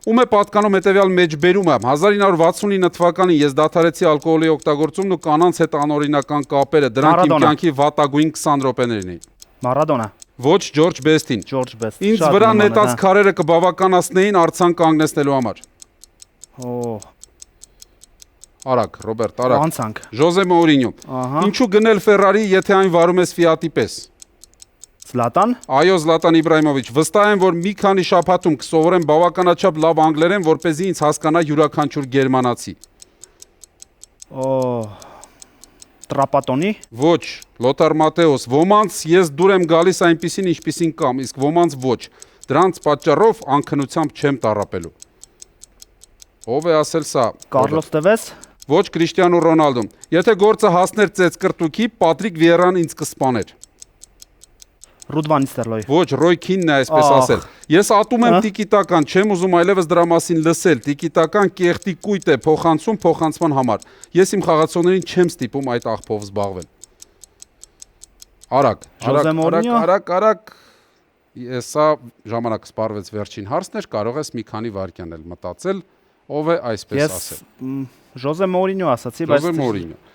Ում է պատկանում հետևյալ մեջբերումը 1969 թվականին ես դադարեցի ալկոհոլի օգտագործումն ու կանանց հետ անօրինական կապերը, դրանք իմ կյանքի վատագույն 20 րոպեներն էին։ Մարադոնա։ Ոչ Ջորջ Բեստին։ Ջորջ Բեստ։ Ինձ վրա նետած քարերը կբավականացնեին արցան կանգնեցնելու համար։ Արագ, Ռոբերտ, արագ։ Անցանք։ Ժոզե Մորինյո։ Ինչու գնել Ֆերրարի, եթե այն վարում ես Ֆիատի պես։ Զլատան։ Այո, Զլատան Իբրահիմովիչ, վստահ եմ, որ մի քանի շաբաթում կսովորեմ բավականաչափ լավ անգլերեն, որպեսզի ինձ հասկանա յուրաքանչյուր գերմանացի։ Տրապատոնի։ Ոչ, Լոթար Մատեոս, ոմանց ես դուր եմ գալիս այնպիսին, ինչպիսին կամ, իսկ ոմանց ոչ։ Դրանց պատճառով անքնությամբ չեմ տառապելու։ Ով է ասել սա։ Կարլոս Տևես։ Ոչ Կրիշտիանո Ռոնալդոն։ Եթե գործը հասներ ծեծկրտուքի, Պատրիկ Վիերան ինձ կսպաներ։ Ռուդ Վան Նիստելրոյ։ Ոչ, Ռոյ Քինն է այսպես ասել։ Ես ատում եմ տիկիտական, չեմ ուզում այլևս դրա մասին լսել։ Տիկիտական կեղտի կույտ է փոխանցում փոխանցման համար։ Ես իմ խաղացողներին չեմ ստիպում այդ աղբով զբաղվել։ Արագ։ Սա ժամանակ սպառվեց վերջին հարցն էր, կարող ես մի քանի վայրկյան էլ մտածել, ով է այսպես ասել։ Ժոզե Մորինյո ասացի, բայց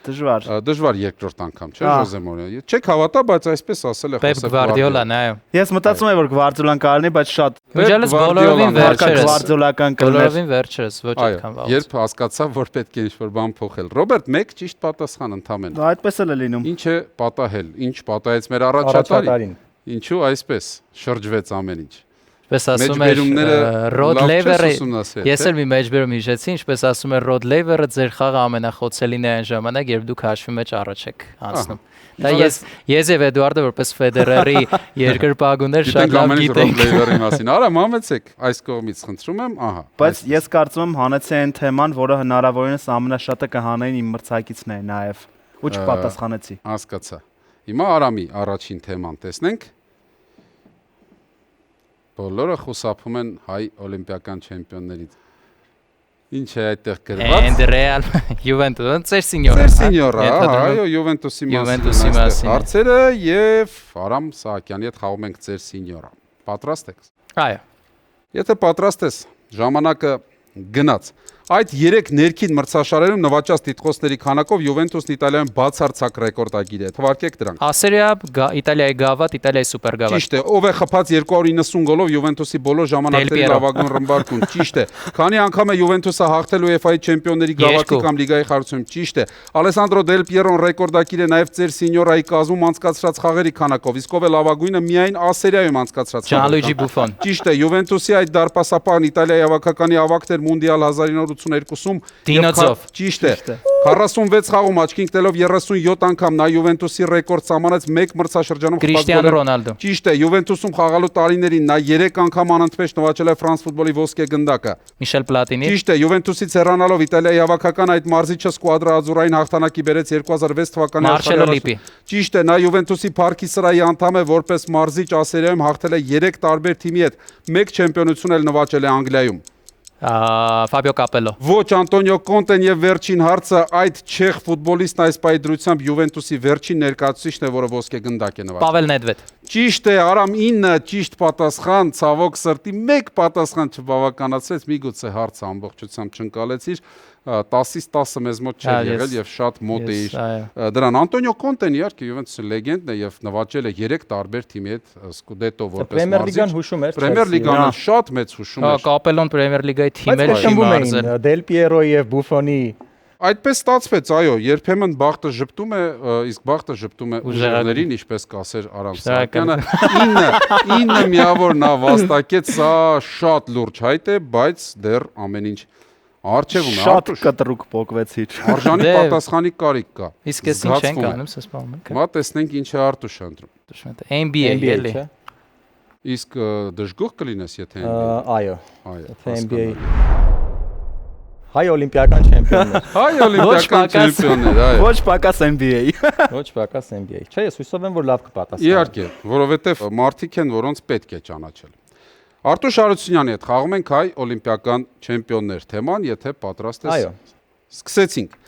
դժվար։ Դժվար երկրորդ անգամ, չէ՞, Ժոզե Մորինյո։ Չեք հավատա, բայց այսպես ասել է Պեպ Գվարդիոլան, այո։ Ես մտածում եմ, որ Գվարդիոլան կարելի, բայց շատ Միջալից բոլորովին վերջերս Գվարդիոլական կլներ։ Բոլորովին վերջերս, ոչ այդքան վաղ։ Երբ հասկացա, որ պետք է ինչ-որ բան փոխել։ Ռոբերտ, մեկ ճիշտ պատասխան ընդամենը։ Այդպես էլ է լինում։ Ինչ է պատահել։ Ինչ պատահեց մեր առաջատարին։ Ինչու այսպես շրջվեց ամեն ինչ։ Ինչպես ասում է Ռոդ Լեյվերը, ես էլ մի մեջբերում հիշեցի, ինչպես ասում է Ռոդ Լեյվերը, ձեր խաղը ամենախոցելին է այն ժամանակ, երբ դուք հաշվի մեջ առաջ եք անցնում։ Դա ես եւ Էդուարդը որպես Ֆեդերերի երկրպագուներ շատ լավ գիտենք Ռոդ Լեյվերի մասին։ Արա մամեցեք այս կողմից խնդրում եմ, ահա։ Բայց ես կարծում եմ հանեցի այն թեման, որը հնարավորինս ամենաշատը կհանային իմ մրցակիցն է նաեւ։ Ու չպատասխանեցի։ Հասկացա։ Հիմա Արամի առաջին թեման տեսնենք։ Բոլորը խուսափում են հայ օլիմպիական չեմպիոններից։ Ինչ է այդտեղ գրված։ And Real Juventus, ծեր սինյորա։ Ծեր սինյորա, այո, Juventus-ի մասին հարցերը եւ Արամ Սահակյանի հետ խաղում ենք ծեր սինյորա։ Պատրաստ եք։ Այո։ Եթե պատրաստ ես, ժամանակը գնաց։ Այդ 3 ներքին մրցաշարերում նվաճած տիտղոսների քանակով Յուվենտուսն Իտալիայում բացարձակ ռեկորդագիր է։ Թվարկեք դրանք։ Ասերիա, Իտալիայի գավաթ, Իտալիայի սուպերգավաթ։ Ճիշտ է, ով է խփած 290 գոլով Յուվենտուսի բոլոր ժամանակների լավագույն ռմբարկուն։ Ճիշտ է։ Քանի անգամ է Յուվենտուսը հաղթել UEFA-ի չեմպիոնների գավաթի կամ լիգայի խաղացում։ Ճիշտ է։ Ալեսանդրո Դել Պիերոն ռեկորդագիր է նաև ծեր սինյորայի կազմում անցկացրած խաղերի քանակով, իսկ ով է լավագույնը միայն Ասերիայում անցկացրած խաղերի։ Ջանլուիջի Բուֆոն։ Ճիշտ է, Յուվենտուսի այդ դարպասապահն Իտալիայի հավաքականի ավագներ մունդիալ 1982-ում Դինոձով։ Ճիշտ է։ 46 խաղում աչքի ընկնելով 37 անգամ նա Յուվենտուսի ռեկորդ սահմանեց մեկ մրցաշրջանում Կրիշտիանո Ռոնալդո։ Ճիշտ է, Յուվենտուսում խաղալու տարիներին նա 3 անգամ անընդմեջ նվաճել է Ֆրանս ֆուտբոլի ոսկե գնդակը։ Միշել Պլատինի։ Ճիշտ է, Յուվենտուսից հեռանալով Իտալիայի հավաքական այդ մարզիչը Սկուադրա Ազուրային հաղթանակի բերեց 2006 թվականի աշխարհի։ Ճիշտ է, նա Յուվենտուսի Փարքի սրահի անդամ է, որպես մարզիչ Ասերիայում հաղթել է 3 տարբեր թիմի հետ, մեկ չեմպիոնություն էլ նվաճել է Անգլիայում։ Ֆաբիո Կապելո։ Ոչ, Անտոնիո Կոնտեն եւ վերջին հարցը այդ չեխ ֆուտբոլիստն այս պայդրությամբ Յուվենտուսի վերջին ներկայացուցիչն է, որը ոսկե գնդակ է նվաճել։ Պավել Նեդվեդ։ Ճիշտ է, Արամ 9 ճիշտ պատասխան, ցավոք սրտի 1 պատասխան չբավականացրեց, միգուցե հարցը ամբողջությամբ չընկալեցիր, 10-ից 10-ը մեզ մոտ չէր եղել եւ շատ մոտ էիր դրան։ Անտոնիո Կոնտեն իհարկե Յուվենտուսի լեգենդն է եւ նվաճել է 3 տարբեր թիմի հետ սկուդետո որպես մարզիչ։ Պրեմիեր լիգան հուշում էր։ Պրեմիեր լիգան շատ մեծ հուշում էր։ Կապելոն Պրեմիեր լիգայի թիմերը չի մարզել։ Դել Պիերոյի եւ Բուֆոնի Այդպես ստացվեց, այո, երբեմն բախտը ժպտում է, իսկ բախտը ժպտում է ուժերներին, ինչպես կասեր Արամ Սահակյանը։ 9 միավոր նա վաստակեց, սա շատ լուրջ հայտ է, բայց դեռ ամեն ինչ Արջևում է, շատ կտրուկ փոկվեցիր։ Արժանի պատասխանի կարիք կա։ Իսկ ես ինչ ենք անում, սա սպանում ենք։ Մա տեսնենք ինչ է Արտուշը ընտրում։ NBA էլի։ Իսկ դժգոհ կլինես, եթե NBA։ Այո։ Եթե NBA հայ օլիմպիական չեմպիոններ։ Հայ օլիմպիական չեմպիոններ, այո։ Ոչ պակաս NBA։ Ոչ պակաս NBA։ Չէ, ես հույսով եմ, որ լավ կպատասխանի։ Իհարկե, որովհետև մարդիկ են, որոնց պետք է ճանաչել։ Արտուշ Հարությունյանի հետ խաղում ենք հայ օլիմպիական չեմպիոններ թեման, եթե պատրաստ ես։ Այո։ Սկսեցինք։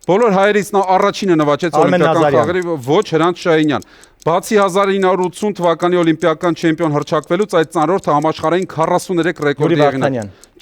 Բոլոր հայերից նա առաջինը նվաճեց օլիմպիական խաղերի, ոչ Հրանտ Շահինյան։ Բացի 1980 թվականի օլիմպիական չեմպիոն հռչակվելուց այդ ծանրորդը համաշխարհային 43 ռեկորդի եղնակ։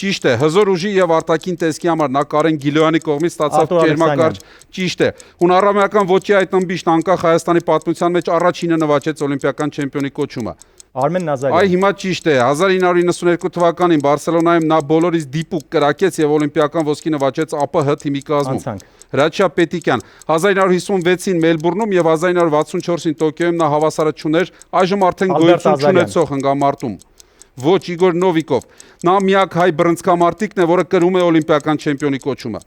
Ճիշտ է, հզոր ուժի եւ արտաքին տեսքի համար նա Կարեն Գիլոյանի կողմից ստացավ ջերմակարճ։ Ճիշտ է։ Հունարամեական ոճի այդ ըմբիշն անկախ Հայաստանի պատմության մեջ առաջինը նվաճեց օլիմպիական չեմպիոնի կոչումը։ Արմեն Նազարյան։ Այ հիմա ճիշտ է, 1992 թվականին Բարսելոնայում նա բոլորից դիպուկ կրակեց եւ օլիմպիական ոսկի նվաճեց ԱՊՀ թիմի կազմում։ Հրաչյա Պետիկյան 1956-ին Մելբուրնում եւ 1964-ին Տոկիոյում նա հավասարը չուներ, այժմ արդեն գոյություն չունեցող հնգամարտում։ Ոչ Իգոր Նովիկով։ Նա միակ հայ բռնցքամարտիկն է, որը կրում է օլիմպիական չեմպիոնի կոչումը։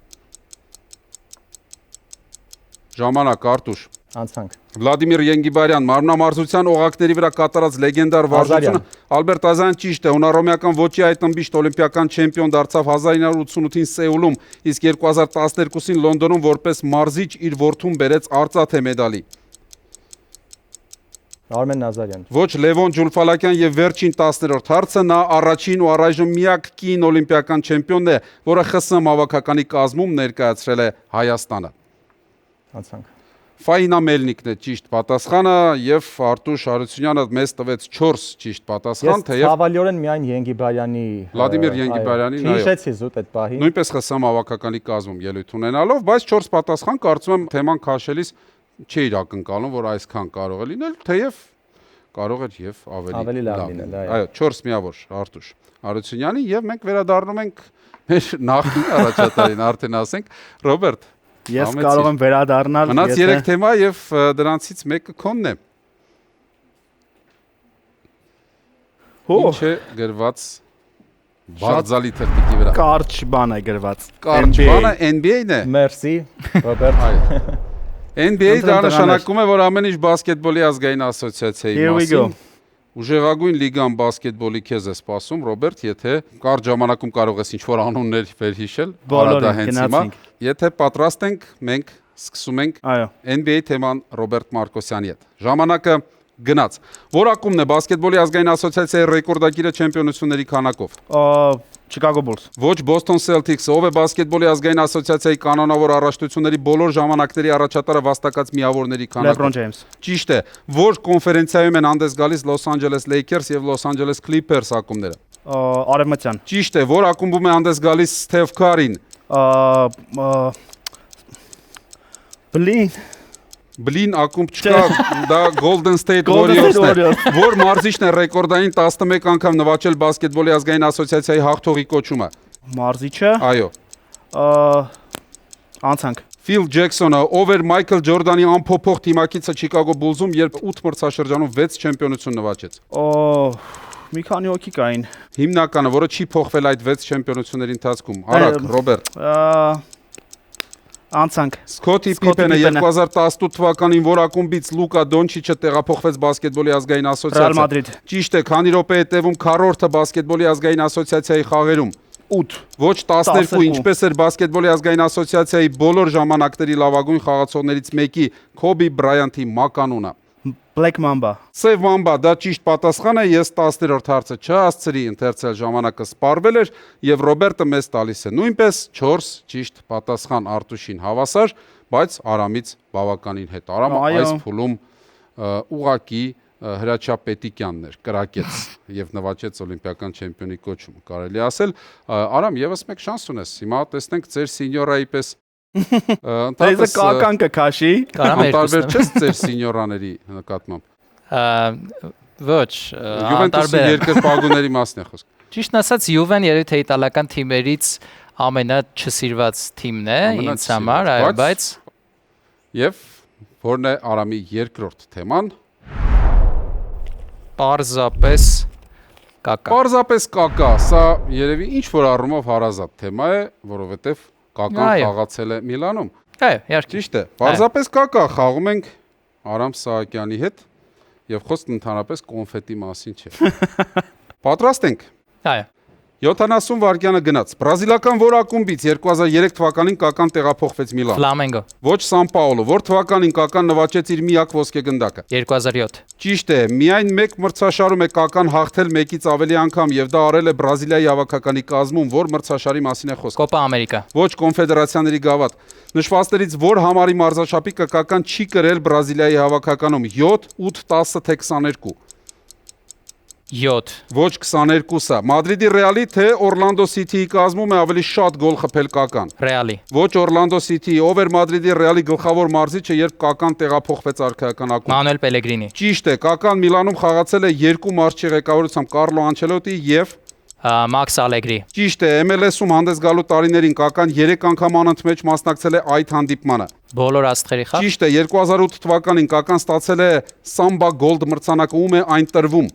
Ժամանակ Արտուշ։ Անցանք։ Վլադիմիր Ենգիբարյան, մարմնամարզության օղակների վրա կատարած լեգենդար վարժությունը Ալբերտ Ազարյան ճիշտ է, հունարոմեական ոճի այդ ըմբիշտ օլիմպիական չեմպիոն դարձավ 1988-ին Սեուլում, իսկ 2012-ին Լոնդոնում որպես մարզիչ իր որդուն բերեց արծաթե մեդալի։ Արմեն Նազարյան։ Ոչ Լևոն Ջուլֆալակյան եւ վերջին 10-րդ հարցը նա առաջին ու առայժմ միակ կին օլիմպիական չեմպիոնն է, որը ԽՍՀՄ հավաքականի կազմում ներկայացրել է Հայաստանը։ Անցանք։ Ֆայնա Մելնիկն է ճիշտ պատասխանը եւ Արտուշ Հարությունյանը մեզ տվեց 4 ճիշտ պատասխան, թեև ցավալիորեն միայն Ենգիբարյանի Վլադիմիր Ենգիբարյանին, այո։ Հիշեցի զուտ այդ պահին։ Նույնպես ԽՍՀՄ հավաքականի կազմում ելույթ ունենալով, բայց 4 պատասխան կարծում եմ թեման քաշելիս չէիր ակնկալում, որ այսքան կարող է լինել, թեև կարող էր եւ ավելի լավ լինել, այո, 4 միավոր Արտուշ Հարությունյանի եւ մենք վերադառնում ենք մեր նախին առաջատարին, արդեն ասենք, Ռոբերտ։ Ես կարող եմ վերադառնալ։ Մնաց 3 թեմա եւ դրանցից մեկը քոնն է։ Ինչ է գրված Բարձալի թերթիկի վրա։ Կարճ բան է գրված։ Կարճ բանը NBA-ն է։ Մերսի, Ռոբերտ։ NBA-ը դա նշանակում է, որ ամեն ինչ բասկետբոլի ազգային ասոցիացիայի մասին։ Ուժեղագույն լիգան բասկետբոլի քեզ է սպասում, Ռոբերտ, եթե կարճ ժամանակում կարող ես ինչ-որ անուններ վերհիշել, արա հենց հիմա։ Եթե պատրաստ ենք, մենք սկսում ենք NBA թեման Ռոբերտ Մարկոսյանի հետ։ Ժամանակը գնաց։ Որ ակումբն է բասկետբոլի ազգային ասոցիացիայի ռեկորդագիրը չեմպիոնությունների քանակով։ Chicago Bulls։ Ոչ Boston Celtics-ը, ով է բասկետբոլի ազգային ասոցիացիայի կանոնավոր առաջնությունների բոլոր ժամանակների առաջատարը վաստակած միավորների քանակով։ LeBron James։ Ճիշտ է։ Որ կոնֆերենցիայում են հանդես գալիս Los Angeles Lakers եւ Los Angeles Clippers ակումբները։ Արևմտյան։ Ճիշտ է։ Որ ակումբում է հանդես գալիս Steph Curry-ն։ Բլին ակումբ չկա, դա Golden State Warriors-ն է, որ մարզիչն է ռեկորդային 11 անգամ նվաճել բասկետբոլի ազգային ասոցիացիայի հաղթողի կոչումը։ Մարզիչը։ Այո։ Անցանք։ Phil Jackson-ը, ով էր Michael Jordan-ի անփոփոխ թիմակիցը Chicago Bulls-ում, երբ 8 մրցաշրջանում 6 չեմպիոնություն նվաճեց։ Մի քանի հոգի կային։ Հիմնականը, որը չի փոխվել այդ 6 չեմպիոնությունների ընթացքում։ Արագ, Ռոբերտ։ Անցանք։ Սկոթի Պիպենը 2018 թվականին որ ակումբից Լուկա Դոնչիչը տեղափոխվեց բասկետբոլի ազգային ասոցիացիա։ Ռեալ Մադրիդ։ Ճիշտ է, քանի րոպե է տևում քառորդը բասկետբոլի ազգային ասոցիացիայի խաղերում։ 8, ոչ 12, ինչպես էր բասկետբոլի ազգային ասոցիացիայի բոլոր ժամանակների լավագույն խաղացողներից մեկի Քոբի Բրայանթի մականունը։ Black Mamba։ Սև Մամբա, դա ճիշտ պատասխան է, ես 10-րդ հարցը չհասցրի, ընթերցել ժամանակը սպառվել էր եւ Ռոբերտը մեզ տալիս է նույնպես 4 ճիշտ պատասխան Արտուշին հավասար, բայց Արամից բավականին հետ։ Արամը այս փուլում ուղակի Հրաչյա Պետիկյանն էր, կրակեց եւ նվաճեց օլիմպիական չեմպիոնի կոչումը, կարելի ասել։ Արամ, եւս մեկ շանս ունես։ Հիմա տեսնենք ձեր սինյորայի պես Դեզը կական կքաշի։ Անտարբեր չես ձեր սինյորաների նկատմամբ։ Ոչ, Յուվենտուսի երկրպագուների մասն է խոսքը։ Ճիշտն ասած, Յուվեն երևի թե իտալական թիմերից ամենաչսիրված թիմն է ինձ համար, բայց եւ որն է Արամի երկրորդ թեման։ Պարզապես կակա։ Պարզապես կակա, սա երևի ինչ որ առումով հարազատ թեմա է, որովհետեւ Կական խաղացել է Միլանում։ Այո, իհարկե։ Ճիշտ է։ Պարզապես կակա խաղում ենք Արամ Սահակյանի հետ եւ խոսքն ընդհանրապես կոնֆետի մասին չէ։ Պատրաստ ենք։ Այո։ 70 վայրկյանը գնաց։ Բրազիլական որ ակումբից 2003 թվականին Կական տեղափոխվեց Միլան։ Ֆլամենգո։ Ոչ Սան Պաուլո, որ թվականին Կական նվաճեց իր միակ ոսկեգնդակը։ 2007։ Ճիշտ է, միայն մեկ մրցաշարում է Կական հաղթել մեկից ավելի անգամ եւ դա արել է Բրազիլիայի հավաքականի կազմում, որ մրցաշարի մասին է խոսքը։ Կոպա Ամերիկա։ Ոչ կոնֆեդերացիաների գավաթ։ Նշվածներից որ համարի մարզաշապիկը Կական չի կրել Բրազիլիայի հավաքականում 7, 8, 10 թե 22։ 7։ Ոչ 22-ը։ Մադրիդի Ռեալի թե Օրլանդո Սիթիի կազմում է ավելի շատ գոլ խփել Կական։ Ռեալի։ Ոչ Օրլանդո Սիթիի, ով էր Մադրիդի Ռեալի գլխավոր մարզիչը, երբ Կական տեղափոխվեց արքայական ակումբ։ Մանուել Պելեգրինի։ Ճիշտ է, Կական Միլանում խաղացել է 2 մարզչի ղեկավարությամբ Կարլո Անչելոտի եւ Մաքս Ալեգրի։ Ճիշտ է, MLS-ում հանդես գալու տարիներին Կական 3 անգամ անընդմեջ մասնակցել է այդ հանդիպմանը։ Բոլոր աստղերի խաղ։ Ճիշտ է, 2008 թվականին Կական ստացել է Samba Gold մրցանակը, ում է այն տրվում։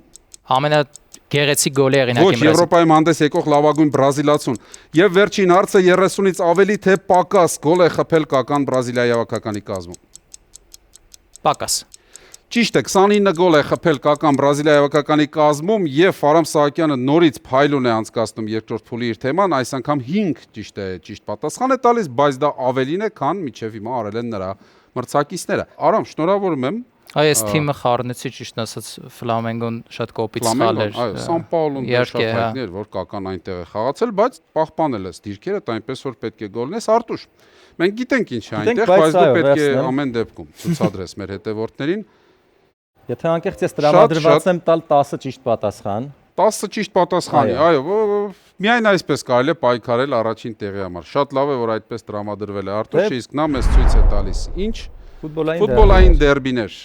Ամենագեղեցիկ գոլի եղանակի Ոչ, Եվրոպայում հանդես եկող լավագույն բրազիլացուն։ Եվ վերջին հարցը 30-ից ավելի թե պակաս գոլ է խփել Կական Բրազիլիայի հավաքականի կազմում։ Պակաս։ Ճիշտ է, 29 գոլ է խփել Կական Բրազիլիայի հավաքականի կազմում եւ Արամ Սահակյանը նորից փայլուն է անցկացնում երկրորդ փուլի իր թեման, այս անգամ 5 ճիշտ պատասխան է տալիս, բայց դա ավելին է, քան միջև հիմա արել են նրա մրցակիցները։ Արամ, շնորհավորում եմ։ Այս թիմը խառնեցի ճիշտ ասած Ֆլամենգոն շատ կոպիտ սխալ էր։ Այո, Սան Պաուլոն շատ հայտնի էր, որ Կական այնտեղ է խաղացել, բայց պահպանել ես դիրքերդ այնպես որ պետք է գոլնես Արտուշ։ Մենք գիտենք ինչ է այնտեղ, բայց դու պետք է ամեն դեպքում ցուցադրես մեր հետևորդներին։ Եթե անկեղծ ես տրամադրված եմ տալ 10 ճիշտ պատասխան։ 10 ճիշտ պատասխանի, այո, միայն այսպես կարելի է պայքարել առաջին տեղի համար։ Շատ լավ է, որ այդպես տրամադրվել է Արտուշը, իսկ նա մեզ ցույց է տալիս ինչ ֆուտբոլային դերբիներ։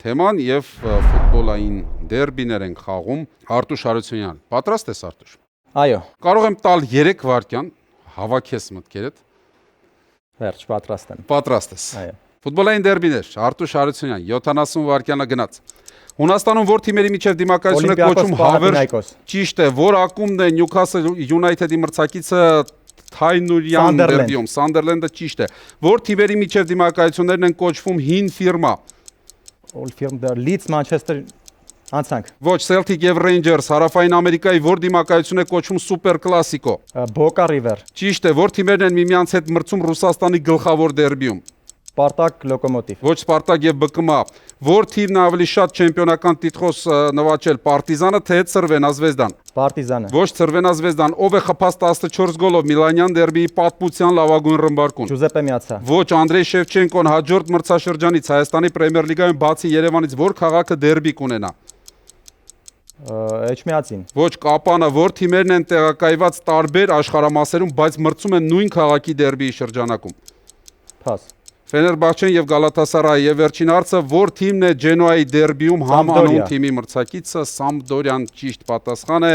Թեման եւ ֆուտբոլային դերբիներ են խաղում Արտուշ Հարությունյան։ Պատրաստ ես Արտուշ։ Այո։ Կարող եմ տալ 3 վայրկյան, հավաքես մտքերդ։ Վերջ, պատրաստ եմ։ Պատրաստ ես։ Այո։ Ֆուտբոլային դերբիներ Արտուշ Հարությունյան 70 վայրկյանը գնաց։ Հունաստանում որ թիմերի միջև դիմակայություն է կոչում հավերժ։ Ճիշտ է, որ ակումբն է Նյուքասլ Յունայթեդի մրցակիցը Թայնուրյան դերբիում, Սանդերլենդը ճիշտ է։ Որ թիմերի միջև դիմակայություններն են կոչվում հին ֆիրմա։ Լիդս Մանչեսթեր անցանք։ Ոչ, Celtic եւ Rangers, Հարավային Ամերիկայի որ դիմակայություն է կոչվում Սուպեր Կլասիկո։ Boca River։ Ճիշտ է, որ թիմերն են միմյանց հետ մրցում Ռուսաստանի գլխավոր դերբիում։ Սպարտակ Լոկոմոտիվ։ Ոչ Սպարտակ եւ ԲԿՄ։ Որ թիմն ավելի շատ չեմպիոնական տիտղոս նվաճել Պարտիզանը թե Ցրվենա Զվեզդան։ Պարտիզանը։ Ոչ Ցրվենա Զվեզդան, ով է խփած 14 գոլով Միլանյան դերբիի պատմության լավագույն ռմբարկուն։ Ջուզեպե Միացա։ Ոչ Անդրեյ Շևչենկոն հաջորդ մրցաշրջանից Հայաստանի Պրեմիեր լիգայում բացի Երևանից որ քաղաքը դերբի կունենա։ Էջմիածին։ Ոչ Կապանը, որ թիմերն են տեղակայված տարբեր աշխարհամասերում, բայց մրցում են նույն քաղաքի դերբիի շրջանակում։ Փաս։ Ֆեներբախչեն եւ Գալաթասարայ եւ վերջին հարցը, որ թիմն է Ջենոայի դերբիում համանուն թիմի մրցակիցը Սամպդորյան ճիշտ պատասխան է։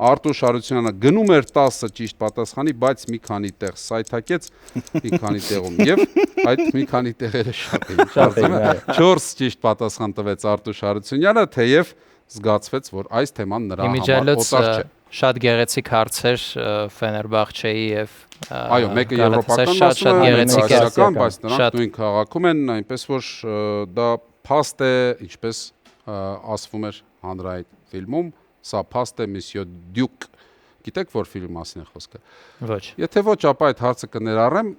Արտուշ Հարությունյանը գնում էր 10 ճիշտ պատասխանի, բայց մի քանի տեղ սայթակեց մի քանի տեղում եւ այդ մի քանի տեղերը շատ էին։ 4 ճիշտ պատասխան տվեց Արտուշ Հարությունյանը, թեև զգացվեց, որ այս թեման նրա համար օտար չէ։ Շատ գեղեցիկ հարցեր Ֆեներբախչեի եւ այո, մեկը եվրոպական շատ գեղեցիկ է, բայց նրանք նույն քաղաքում են, այնպես որ դա փաստ է, ինչպես ասվում էր հանրային ֆիլմում, սա փաստ է Միսյո Դյուկ։ Գիտեք, որ ֆիլմի մասին է խոսքը։ Ոչ։ Եթե ոչ, ապա այդ հարցը կներառեմ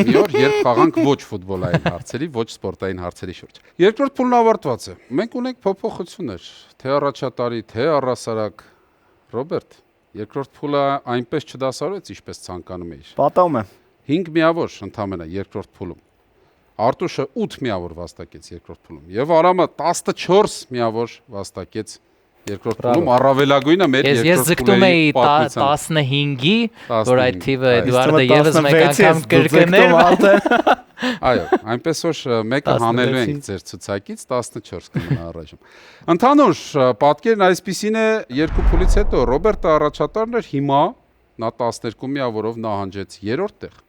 մի օր, երբ խաղանք ոչ ֆուտբոլային հարցերի, ոչ սպորտային հարցերի շուրջ։ Երկրորդ փուլն ավարտված է։ Մենք ունենք փոփոխություններ, թե առաջատարի, թե առհասարակ։ Ռոբերտ, երկրորդ փուլը այնպես չդասավորեց, ինչպես ցանկանում էիր։ Պատահում է։ 5 միավոր ընդամենը երկրորդ փուլում։ Արտուշը 8 միավոր վաստակեց երկրորդ փուլում եւ Արամը 14 միավոր վաստակեց երկրորդ փուլում, առավելագույնը մեր երկրորդ փուլի։ Ես ձգտում էի 15-ի, որ այդ թիվը Էդուարդը եւս մեկ անգամ կրկներ։ Այո, այնպես որ մեկը հանելու ենք ձեր ցուցակից 14 կմնա առայժմ։ Ընդհանուր պատկերն այսպիսին է, երկու փուլից հետո Ռոբերտը առաջատարն էր, հիմա նա 12 միավորով նահանջեց երրորդ տեղ։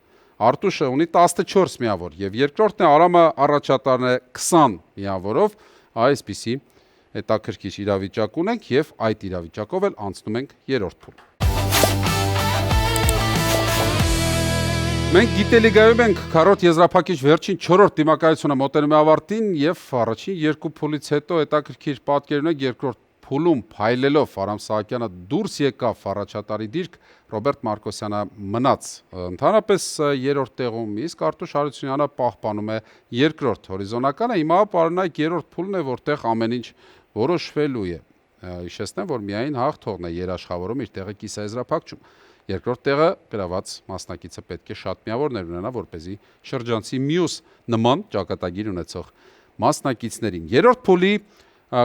Արտուշը ունի 14 միավոր եւ երկրորդն է, Արամը առաջատարն է 20 միավորով, այսպիսի հետաքրքիր իրավիճակ ունենք եւ այդ իրավիճակով էլ անցնում ենք երրորդ փուլ։ Մենք գիտելիգայում ենք քառորդ եզրափակիչ վերջին 4-րդ դիմակայությունը մոտենում է ավարտին եւ առաջին երկու փուլից հետո հետաքրքիր պատկեր ունենք երկրորդ փուլում փայլելով Արամ Սահակյանը դուրս եկավ առաջատարի դիրք, Ռոբերտ Մարկոսյանը մնաց ընդհանրապես երրորդ տեղում, իսկ Արտուշ Հարությունյանը պահպանում է երկրորդ հորիզոնականը։ Հիմա պարոնայք երրորդ փուլն է, որտեղ ամեն ինչ որոշվելու է։ Հիշեցնեմ, որ միայն հաղթողն է երաշխավորում իր տեղը կիսաեզրափակչում։ Երկրորդ տեղը գրաված մասնակիցը պետք է շատ միավորներ ունենա, որպեսզի շրջանցի մյուս նման ճակատագիր ունեցող մասնակիցներին։ Երրորդ փուլի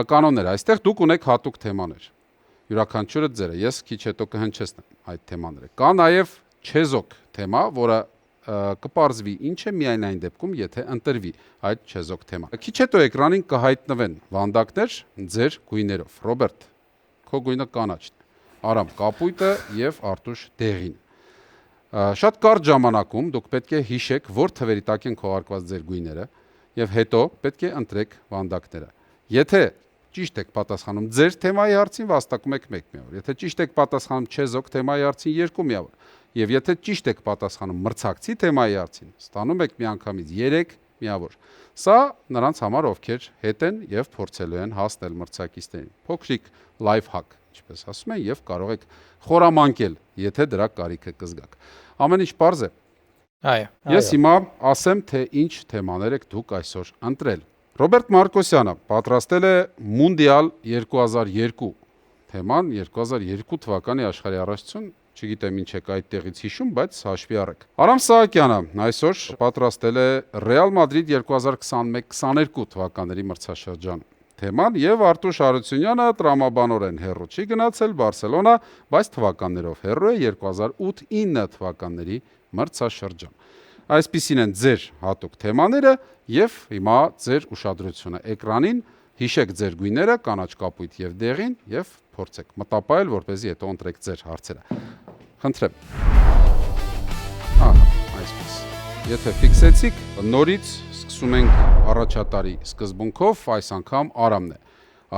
կանոնները, այստեղ դուք ունեք հատուկ թեմաներ։ Յուրաքանչյուրը ձերը, ես քիչ հետո կհնչեցնեմ այդ թեմաները։ Կա նաև չեզոք թեմա, որը կպարզվի ինչ է միայն այն դեպքում, եթե ընտրվի այդ չեզոք թեման։ Քիչ հետո էկրանին կհայտնվեն վանդակներ ձեր գույներով։ Ռոբերտ, քո գույնը կանաչն է, Արամ կապույտը եւ Արտուշ դեղին։ Շատ կարճ ժամանակում դուք պետք է հիշեք, որ թվերի տակ են քողարկված ձեր գույները եւ հետո պետք է ընտրեք վանդակները։ Եթե ճիշտ եք պատասխանում ձեր թեմայի հարցին, վաստակում եք 1 միավոր։ Եթե ճիշտ եք պատասխանում չեզոք թեմայի հարցին, 2 միավոր։ Եվ եթե ճիշտ եք պատասխանում մրցակցի թեմայի հարցին, ստանում եք միանգամից 3 միավոր։ Սա նրանց համար ովքեր հետ են եւ փորձելու են հասնել մրցակիցներին։ Փոքրիկ life hack, ինչպես ասում են, եւ կարող եք խորամանկել, եթե դրա կարիքը կզգաք։ Ամեն ինչ པարզ է։ Այո։ Ես հիմա ասեմ, թե ինչ թեմաներ եք դուք այսօր ընտրել։ Ռոբերտ Մարկոսյանը պատրաստել է Մունդիալ 2002 թեման 2002 թվականի աշխարհի առաջացություն, չգիտեմ ինչ եք այդ տեղից հիշում, բայց հաշվի առեք։ Արամ Սահակյանը այսօր պատրաստել է Ռեալ Մադրիդ 2021-22 թվականների մրցաշրջան թեման եւ Արտուշ Հարությունյանը տրամաբանորեն հերո չի գնացել Բարսելոնա, բայց թվականներով հերո է 2008-9 թվականների մրցաշրջան։ Այսպիսին են ձեր հատուկ թեմաները եւ հիմա ձեր ուշադրությունը էկրանին, հիշեք ձեր գույները, կանաչ կապույտ եւ դեղին եւ փորձեք մտապայել, որպեսզի հետո ընտրեք ձեր հարցերը։ Խնդրեմ։ Այսպես։ Եթե ֆիքսեցիք, նորից սկսում ենք առաջատարի սկզբունքով, այս անգամ Արամն է։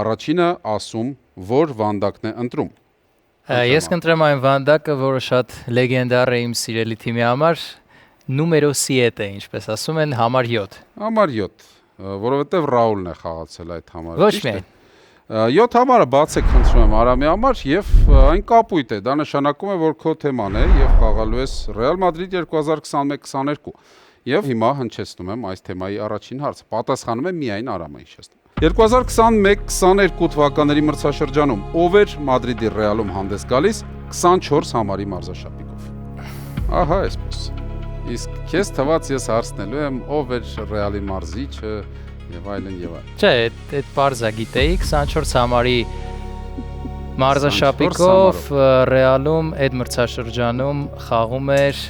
Առաջինը ասում, որ վանդակն է ընտրում։ Ես կընտրեմ այն վանդակը, որը շատ լեգենդար է իմ սիրելի թիմի համար, նումերո 7 է, ինչպես ասում են, համար 7։ Համար 7, որովհետև Ռաուլն է խաղացել այդ համարը։ Ոչ միայն։ 7 համարը բացեք խնդրում եմ Արամի համար եւ այն կապույտ է, դա նշանակում է, որ քո թեման է եւ խաղալու ես Ռեալ Մադրիդ 2021-22։ Եվ հիմա հնչեցնում եմ այս թեմայի առաջին հարցը։ Պատասխանում է միայն Արամը, հիշեցնում։ 2021-22 թվականների մրցաշրջանում ով էր Մադրիդի Ռեալում հանդես գալիս 24 համարի մարզաշապիկով։ Ահա այսպես։ Իսկ քեզ թվաց ես հարցնելու եմ ով էր Ռեալի մարզիչը եւ այլն եւ այլն։ Չէ, այդ բարձա գիտեի 24 համարի մարզաշապիկով Ռեալում այդ մրցաշրջանում խաղում էր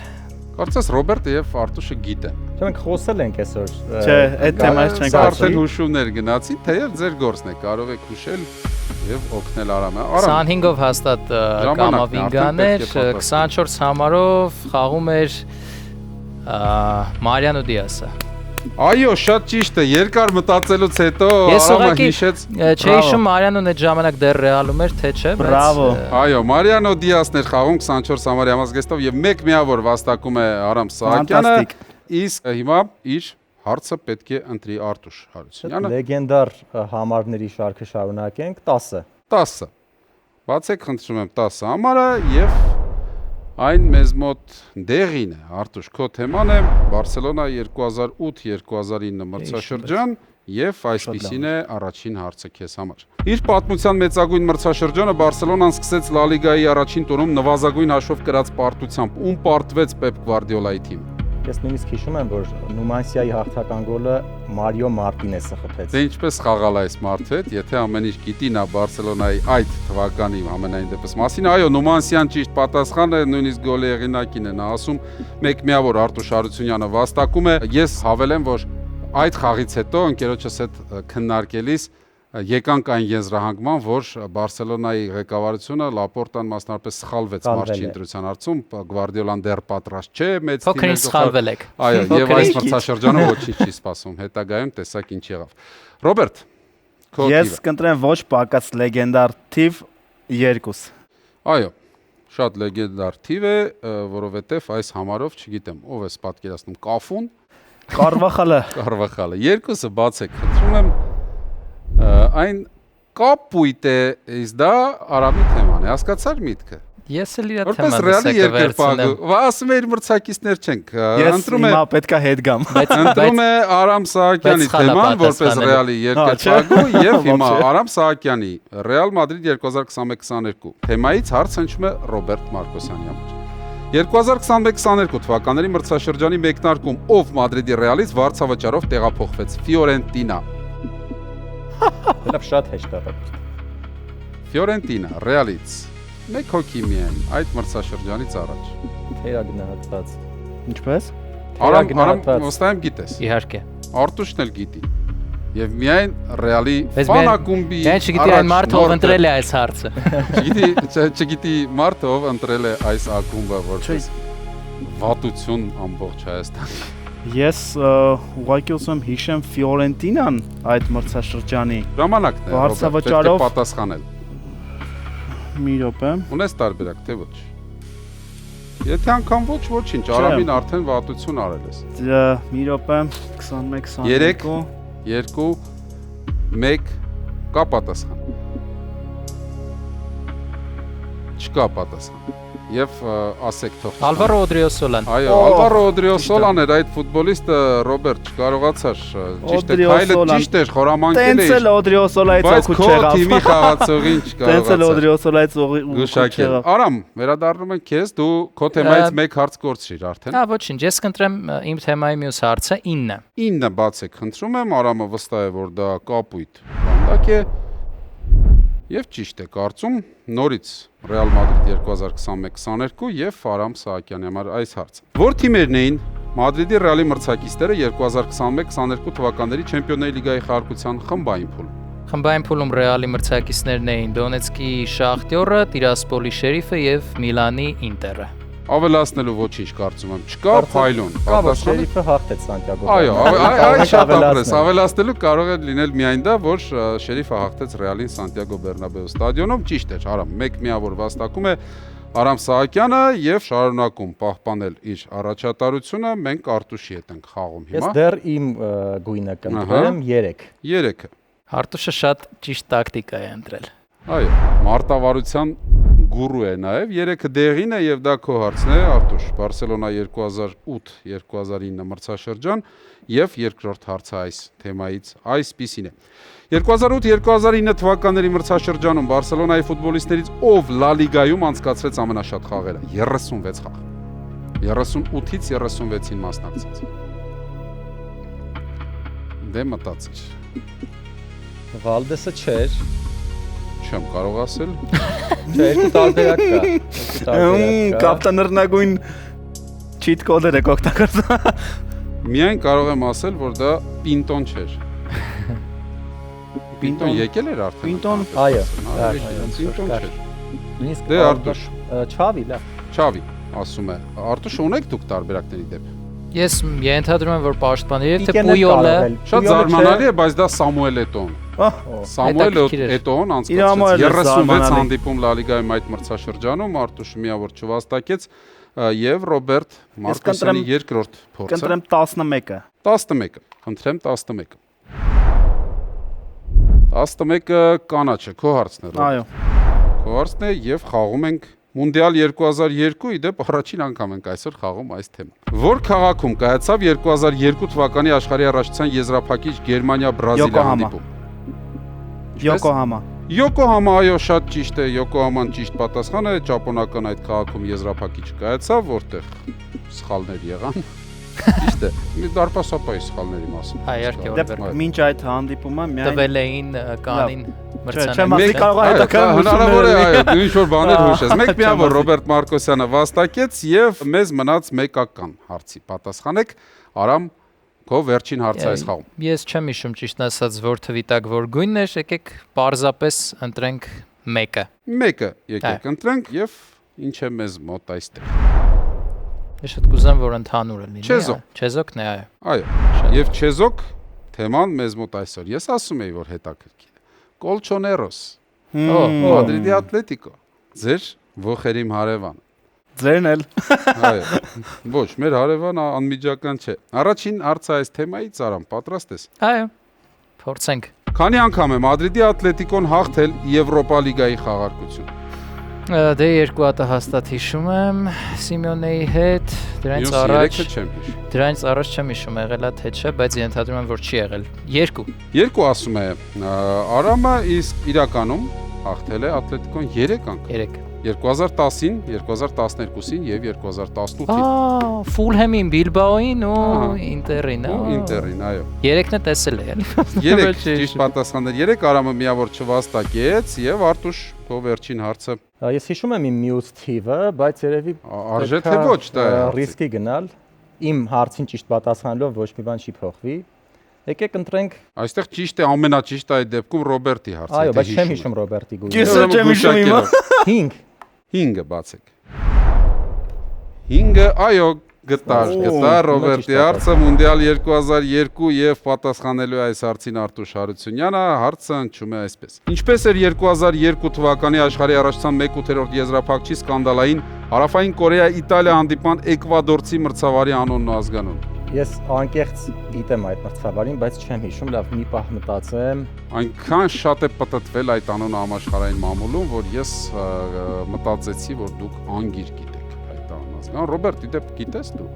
Կարծես Ռոբերտը եւ Արտուշը գիտեն։ Չէ, մենք խոսել ենք այսօր։ Չէ, այդ թեմայից չենք արդեն հուշումներ գնացի, թեև ձեր գործն է, կարող եք հուշել եւ օգնել Արամը։ 25-ով հաստատ կամավինգաներ, 24 համարով խաղում էր Մարիանո Դիասը։ Այո, շատ ճիշտ է, երկար մտածելուց հետո Արամը հիշեց։ Չէ, հիշում Մարիանոն այդ ժամանակ դեռ Ռեալում էր, թե չէ, Բրավո։ Այո, Մարիանո Դիասն էր խաղում 24 համարի համազգեստով եւ մեկ միավոր վաստակում է Արամ Սահակյանը։ Իսկ հիմա իր հարցը պետք է ընտրի Արտուշ Հարությունյանը։ Լեգենդար համարների շարքը շարունակենք 10-ը։ 10-ը։ Բացեք խնդրում եմ 10 համարը եւ այն մեզ մոտ դեղին է, Արտուշ, քո թեման է Բարսելոնա 2008-2009 մրցաշրջան եւ այսպիսին է առաջին հարցը քեզ համար։ Իր պատմության մեծագույն մրցաշրջանը Բարսելոնան սկսեց Լա Լիգայի առաջին տուրում նվազագույն հաշվով կրած պարտությամբ, ում պարտվեց Պեպ Գվարդիոլայի թիմը։ Ես նույնիսկ հիշում եմ, որ Նումանսիայի հաղթական գոլը Մարիո Մարտինեսը խփեց։ Դե ինչպես խաղալ այս մարդու հետ, եթե ամեն ինչ գիտի նա Բարսելոնայի այդ թվականի ամենայն դեպս մասին, այո, Նումանսիան ճիշտ պատասխան է, նույնիսկ գոլի հեղինակին է նա ասում, մեկ միավոր Արտուշ Հարությունյանը վաստակում է։ Ես հավելեմ, որ այդ խաղից հետո ընկերոջս հետ քննարկելիս եկանք այն եզրահանգման, որ Բարսելոնայի ղեկավարությունը Լապորտան մասնարարպես սխալվեց մարզչի ընտրության հարցում, Գվարդիոլան դեռ պատրաստ չէ, մեծ թիմեր փոքրինչ սխալվել եք։ Այո, եւ այս մրցաշրջանը ոչինչ չի սպասում, հետագայում տեսակ ինչ եղավ։ Ռոբերտ, քո թիվը։ Ես կընտրեմ ոչ պակաս լեգենդար թիվ 2։ Այո, շատ լեգենդար թիվ է, որովհետեւ այս համարով, չգիտեմ, ով է պատկերացնում Կաֆուն, Կարվախալը։ 2-ը բացեք, խնդրում եմ այն կապույտ է, իսկ դա Արամի թեման է, հասկացար միտքը։ Ես էլ իր Որպես թեման Ռեալի դեսակը երկրպագու, վերցնեմ։ ասում էր մրցակիցներ չենք, Ես հիմա պետքա հետ գամ։ ընտրում է Արամ Սահակյանի թեման, որպես Ռեալի երկրպագու եւ հիմա Արամ Սահակյանի Ռեալ Մադրիդ 2021-22 թեմայից հարց հնչում է Ռոբերտ Մարկոսյանի համար։ 2021-22 թվականների մրցաշրջանի մեկնարկում ով Մադրիդի Ռեալից վարձավճարով տեղափոխվեց Ֆիորենտինա։ Լավ շատ հեշտ է։ Ֆիորենտինա Ռեալից մեկ հոգի միայն այդ մրցաշրջանից առաջ։ Թերագնահատված։ Ինչպես։ Արամ ոստայեմ գիտես։ Իհարկե։ Արտուշն էլ գիտի։ Եվ միայն Ռեալի ֆանակումբի Ես չգիտի այն մարդը ով ընտրել է այս հարցը։ Չգիտի մարդը ով ընտրել է այս ակումբը որպես վատություն ամբողջ Հայաստանի։ Ես ուղղակի ուզում եմ հիշեմ Ֆիորենտինան այդ մրցաշրջանի ժամանակն է Եթե անգամ ոչինչ, Արամին արդեն վատություն արել ես։ Մի րոպե 21 2 1 կա պատասխան։ Չկա պատասխան։ Եվ ասեք թող։ Ալվարո Օդրիոսոլան։ Այո, Ալվարո Օդրիոսոլան էր այդ ֆուտբոլիստը, Ռոբերտ, չկարողացար։ Ճիշտ է, քայլը ճիշտ էր, խորամանկել է։ Տենց էլ Օդրիոսոլայից օգուտ չեղավ։ Բայց քո թիմի խաղացողին չկարողացար։ Տենց էլ Օդրիոսոլայից օգուտ չեղավ։ Արամ, վերադառնում ենք քեզ, դու քո թեմայից մեկ հարց կորցրիր արդեն։ Հա, ոչինչ, ես կընտրեմ իմ թեմայի մյուս հարցը 9։ 9 բացեք, խնդրում եմ, Արամը վստահ է, որ դա կապույտ բանդակ է։ Եվ ճիշտ է, կարծում նորից Ռեալ Մադրիդ 2021-22 եւ Արամ Սահակյանի համար այս հարցը։ Որ թիմերն էին Մադրիդի Ռեալի մրցակիցները 2021-22 թվականների Չեմպիոնների լիգայի խաղարկության խմբային փուլում։ Խմբային փուլում Ռեալի մրցակիցներն էին Դոնեցկի Շախտյորը, Տիրասպոլի Շերիֆը եւ Միլանի Ինտերը։ Ավելացնելու ոչինչ կարծում եմ չկա, փայլուն։ Շերիֆը հաղթեց Սանտիագո։ Այո, այ շատ ապրես, ավելացնելու կարող է լինել միայն դա, որ Շերիֆը հաղթեց Ռեալին Սանտիագո Բեռնաբեու ստադիոնում, ճիշտ է, Արամ, մեկ միավոր վաստակում է Արամ Սահակյանը եւ շարունակում պահպանել իր առաջատարությունը, մենք Արտուշի հետ ենք խաղում հիմա։ Ես դեռ իմ գույնը կընտրեմ 3։ 3-ը։ Արտուշը շատ ճիշտ տակտիկա է ընտրել։ Այո, մարտավարության գուրու է նաև 3-ը դեղին է եւ դա քո հարցն է Արտուշ Բարսելոնա 2008-2009 մրցաշրջան եւ երկրորդ հարցը այս թեմայից այսպիսին է 2008-2009 թվականների մրցաշրջանում Բարսելոնայի ֆուտբոլիստներից ով Լա լիգայում անցկացրեց ամենաշատ խաղերը 36 խաղ 38-ից 36-ին մասնակցեց դե մտածիր Վալդեսը չէր չեմ կարող ասել Չէ, երկու տարբերակ կա Կապտաներնագույն cheat code-եր եք օգտագործում Միայն կարող եմ ասել, որ դա Պինտոն չէր Պինտոն եկել էր արդեն Պինտոն, այո Պինտոն չէր Նույնիսկ Դե Արտուշ Չավի, լավ Չավի, ասում է Արտուշ ունեք դուք տարբերակների դեպ Ես ենթադրում եմ, որ պաշտպաների թե Պույոլը Շատ զարմանալի է, բայց դա Սամուել Էտոն Սամուել Էտոն անցկացրեց 36 հանդիպում Լա լիգայում այդ մրցաշրջանում Արտուշը միավոր չվաստակեց եւ Ռոբերտ Մարկոսյանի երկրորդ փորձը Կընտրեմ 11-ը 11-ը խնդրեմ 11-ը 11-ը կանաչը քո հարցն է Այո Քո հարցն է եւ խաղում ենք Մունդիալ 2002 իդեպ առաջին անգամ ենք այսօր խաղում այս թեման։ Որ քաղաքում կայացավ 2002 թվականի աշխարհի առաջնության եզրափակիչ Գերմանիա-Բրազիլիա հանդիպում։ Յոկոհամա։ Յոկոհամա, այո, շատ ճիշտ է, Յոկոհաման ճիշտ պատասխան է, ճապոնական այդ քաղաքում եզրափակիչ կայացավ, որտեղ սխալներ եղան։ Ճիշտ է։ Մի դարպասապայի սխալների մասին։ Այո, իհարկե, Մինչ այդ հանդիպումը միայն տվել էին կանին Մեկ կարող է հետաքրքիր հնարավոր է, այո, դու ինչ-որ բաներ հուշես։ Մեկ միավոր Ռոբերտ Մարկոսյանը վաստակեց եւ մեզ մնաց մեկական հարցի պատասխանեք։ Արամ, քո վերջին հարցը այս խաղում։ Ես չեմ հիշում ճիշտ ասած որ թվի տակ որ գույնն էր, եկեք պարզապես ընտրենք 1-ը։ 1-ը եկեք ընտրենք եւ ինչ է մեզ մոտ այստեղ։ Ես շատ կուզեմ որ ընդհանուր լինի։ Չեզոկն է, այո։ Այո։ Եվ Չեզոկ թեման մեզ մոտ այսօր։ Ես ասում եի որ հետաքրքիր Կոլչոներոս, Մադրիդի Ատլետիկո, ձեր ոխերիմ հարևան։ Ձերն էլ։ Այո, ոչ, մեր հարևան անմիջական չէ։ Առաջին հարցը այս թեմայից Արամ, պատրաստ ես։ Այո, փորձենք։ Քանի անգամ է Մադրիդի Ատլետիկոն հաղթել Եվրոպա լիգայի խաղարկություն։ Դե երկու հատ հաստատ հիշում եմ Սիմեոնեի հետ, դրանից առաջ չեմ հիշում եղել է թե չէ, բայց ենթադրում եմ որ չի եղել։ 2 ասում է Արամը, իսկ իրականում հաղթել է Ատլետիկոն 3 անգամ։ 2010-ին, 2012-ին եւ 2018-ին։ Ֆուլհեմին, Բիլբաոին ու Ինտերին, այո։ 3-ն է տեսել է, էլի։ 3 ճիշտ պատասխաններ, 3 Արամը միավոր չվաստակեց եւ Արտուշ քո վերջին հարցը։ Ես հիշում եմ իմ մյուս թիվը, բայց երևի արժե թե ոչ դա է։ Ռիսկի գնալ։ Իմ հարցին ճիշտ պատասխանելով ոչ մի բան չի փոխվի։ Եկեք ընտրենք։ Այստեղ ճիշտ է, ամենաճիշտ այդ դեպքում Ռոբերտի հարցը։ Այո, բայց չեմ հիշում Ռոբերտի գույնը։ Ես չեմ հիշում իմը։ 5 5-ը բացեք։ 5-ը, այո, Գտար Ռոբերտի հարցը Մունդիալ 2002 եւ պատասխանելու այս հարցին Արտուշ Հարությունյանը հարցը հնչում է այսպես. Ինչպես էր 2002 թվականի աշխարհի առաջացան 1/8 եզրափակչի սկանդալային Հարավային Կորեա-Իտալիա հանդիպման էկվադորցի մրցավարի անունն ու ազգանունը։ Ես անկեղծ գիտեմ այդ մրցավարին, բայց չեմ հիշում, լավ մի պահ մտածեմ։ Այնքան շատ է պատտվել այդ անունը համաշխարհային մամուլում, որ ես մտածեցի, որ դուք անգիր գիտեք այդ անունը։ Ռոբերտ, դեպ գիտես դու։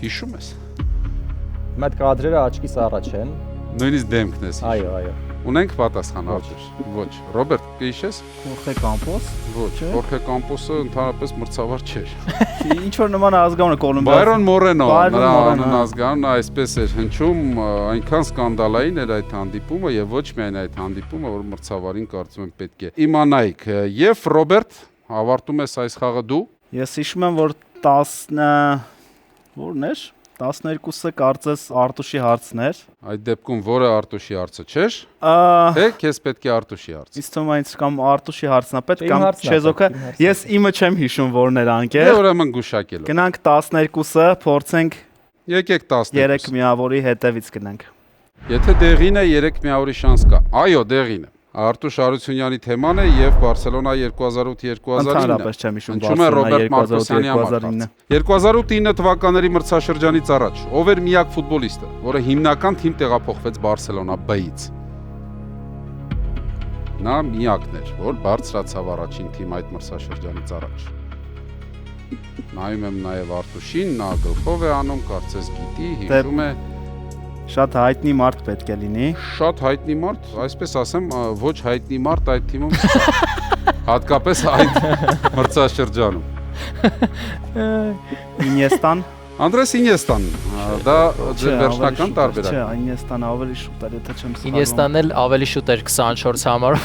Հիշում ես։ Այդ կադրերը աչքիս առաջ են։ Նույնիսկ դեմքն ես։ Այո։ Ունենք պատասխան Արտուշ։ Ոչ։ Ռոբերտ, կհիշես։ Խորխե Կամպոս։ Ոչ, Խորխե Կամպոսը ընդհանրապես մրցավար չէր։ Ինչ որ նման ազգանուն է Կոլումբիա։ Բայրոն Մորենո, նրա անուն ազգանունը այսպես էր հնչում, այնքան սկանդալային էր այդ հանդիպումը եւ ոչ միայն այդ հանդիպումը, որ մրցավարին կարծում եմ պետք է իմանայիք։ Եվ Ռոբերտ, ավարտում ես այս խաղը դու։ Ես հիշում եմ, որ որն էր 12-ը կարծես Արտուշի հարցն էր։ Այդ դեպքում որը Արտուշի հարցը չէր։ Թե քեզ պետք է Արտուշի հարցը։ Իսկ թվում է ինձ կամ Արտուշի հարցն է պետք կամ Չեզոքը։ Ես իմը չեմ հիշում որն էր անկեր։ Դե ուրեմն գուշակել։ Գնանք 12-ը, փորձենք։ Եկեք 12։ 3 միավորի հետևից գնանք։ Եթե դեղին է 3 միավորի շանս կա։ Այո, դեղին է։ Արտուշ Հարությունյանի թեման է եւ Բարսելոնա 2008-2009։ Ընդհանրապես չեմ հիշում Բարսելոնա 2008 թվականների մրցաշրջանից առաջ ով էր միակ ֆուտբոլիստը, որը հիմնական թիմ տեղափոխվեց Բարսելոնա B-ից։ Նա միակն էր, որ բարձրացավ առաջին թիմ այդ մրցաշրջանից առաջ։ Նայում եմ նաեւ Արտուշին, նա գլխով է անում, կարծես գիտի, հիշում է։ Շատ հայտնի մարդ պետք է լինի։ Շատ հայտնի մարդ, այսպես ասեմ, ոչ հայտնի մարդ այդ թիմում հատկապես այդ մրցաշրջանում։ Ինիեստան։ Անդրես Ինիեստան, դա ձեր վերջնական տարբերակն է։ Չէ, Ինիեստան ավելի շուտ էր, եթե չեմ սխալվում։ Ինիեստան էլ ավելի շուտ էր 24 համարով։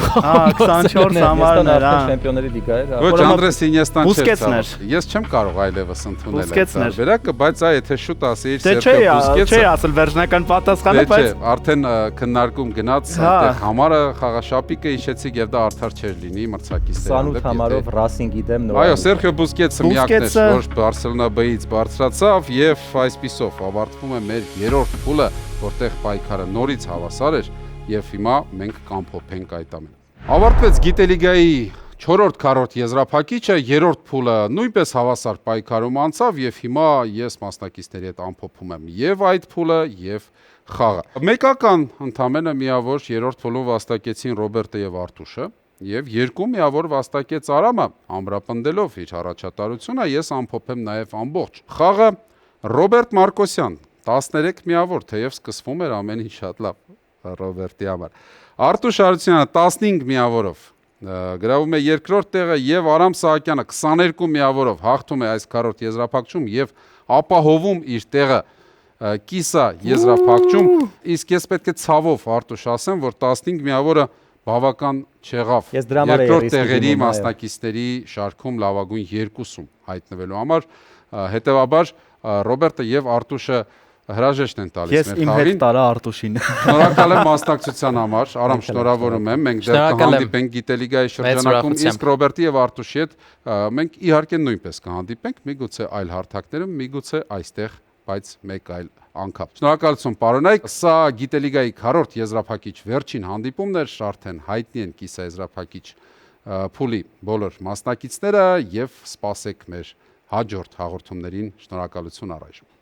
24 համարն էր, Չեմպիոնների լիգա էր։ Ոչ, Անդրես Ինիեստան չէր։ Բուսկետսն էր։ Ես չեմ կարող այլևս ընդունել այդ Բուսկետսն էր։ տարբերակը, բայց այ եթե շուտ ասեիր Դե Սերխիո Բուսկետսը։ չէ, ասել վերջնական պատասխանը, Չէ, բայց արդեն քննարկում գնաց, այնտեղ համարը խաղաշապիկը հիշեցիք եւ դա արդար չէր լինի մրցակիցների 28 համարով Ռասինգի դեմ նոր։ Այո, Սերխիո Բուսկետսը միակն է, որ Բարսելոնա B-ից բարձրացավ եւ այսպիսով ավարտվում է մեր երրորդ փուլը, որտեղ պայքարը նորից հավասար էր եւ հիմա մենք կամփոփենք այդ ամենը։ Ավարտվեց Գիտելիգայի 4-րդ քառորդ եզրափակիչը, երրորդ փուլը նույնպես հավասար պայքարում անցավ եւ հիմա ես մասնակիցների հետ ամփոփում եմ եւ այդ փուլը եւ խաղը։ Մեկական ընդամենը միավոր երրորդ փուլում վաստակեցին Ռոբերտը եւ Արտուշը եւ երկու միավոր վաստակեց Արամը, ամրապնդելով իր առաջատարությունը, ես ամփոփեմ նաեւ ամբողջ խաղը։ Ռոբերտ Մարկոսյան 13 միավոր, թեև սկսվում էր ամեն ինչ շատ լավ Ռոբերտի համար։ Արտուշ Հարությունյանը 15 միավորով գրավում է երկրորդ տեղը եւ Արամ Սահակյանը 22 միավորով հաղթում է այս քառորդ եզրափակչում եւ ապահովում իր տեղը կիսա եզրափակչում, իսկ ես պետք է ցավով Արտուշ ասեմ, որ 15 միավորը բավական չեղավ երկրորդ տեղերի մասնակիցների շարքում լավագույն 2-ում հայտնվելու համար, հետեւաբար Ռոբերտը եւ Արտուշը հրաժեշտ են տալիս մեր խաղին։ Ես իմ հետ տարա Արտուշին։ Շնորհակալ եմ մասնակցության համար, Արամ շնորհավորում եմ, մենք դեռ կհանդիպենք Գիտելիգայի շրջանակում, իսկ Ռոբերտի եւ Արտուշի հետ մենք իհարկե նույնպես կհանդիպենք, միգուցե այլ հարթակներում, միգուցե այստեղ, բայց մեկ այլ անգամ։ Շնորհակալություն պարոնայք, սա Գիտելիգայի քառորդ եզրափակիչ վերջին հանդիպումն էր, արդեն հայտնի են կիսաեզրափակիչ փուլի բոլոր մասնակիցները եւ սպասեք մեր հաջորդ հաղորդումներին։ Շնորհակալություն առայժմ։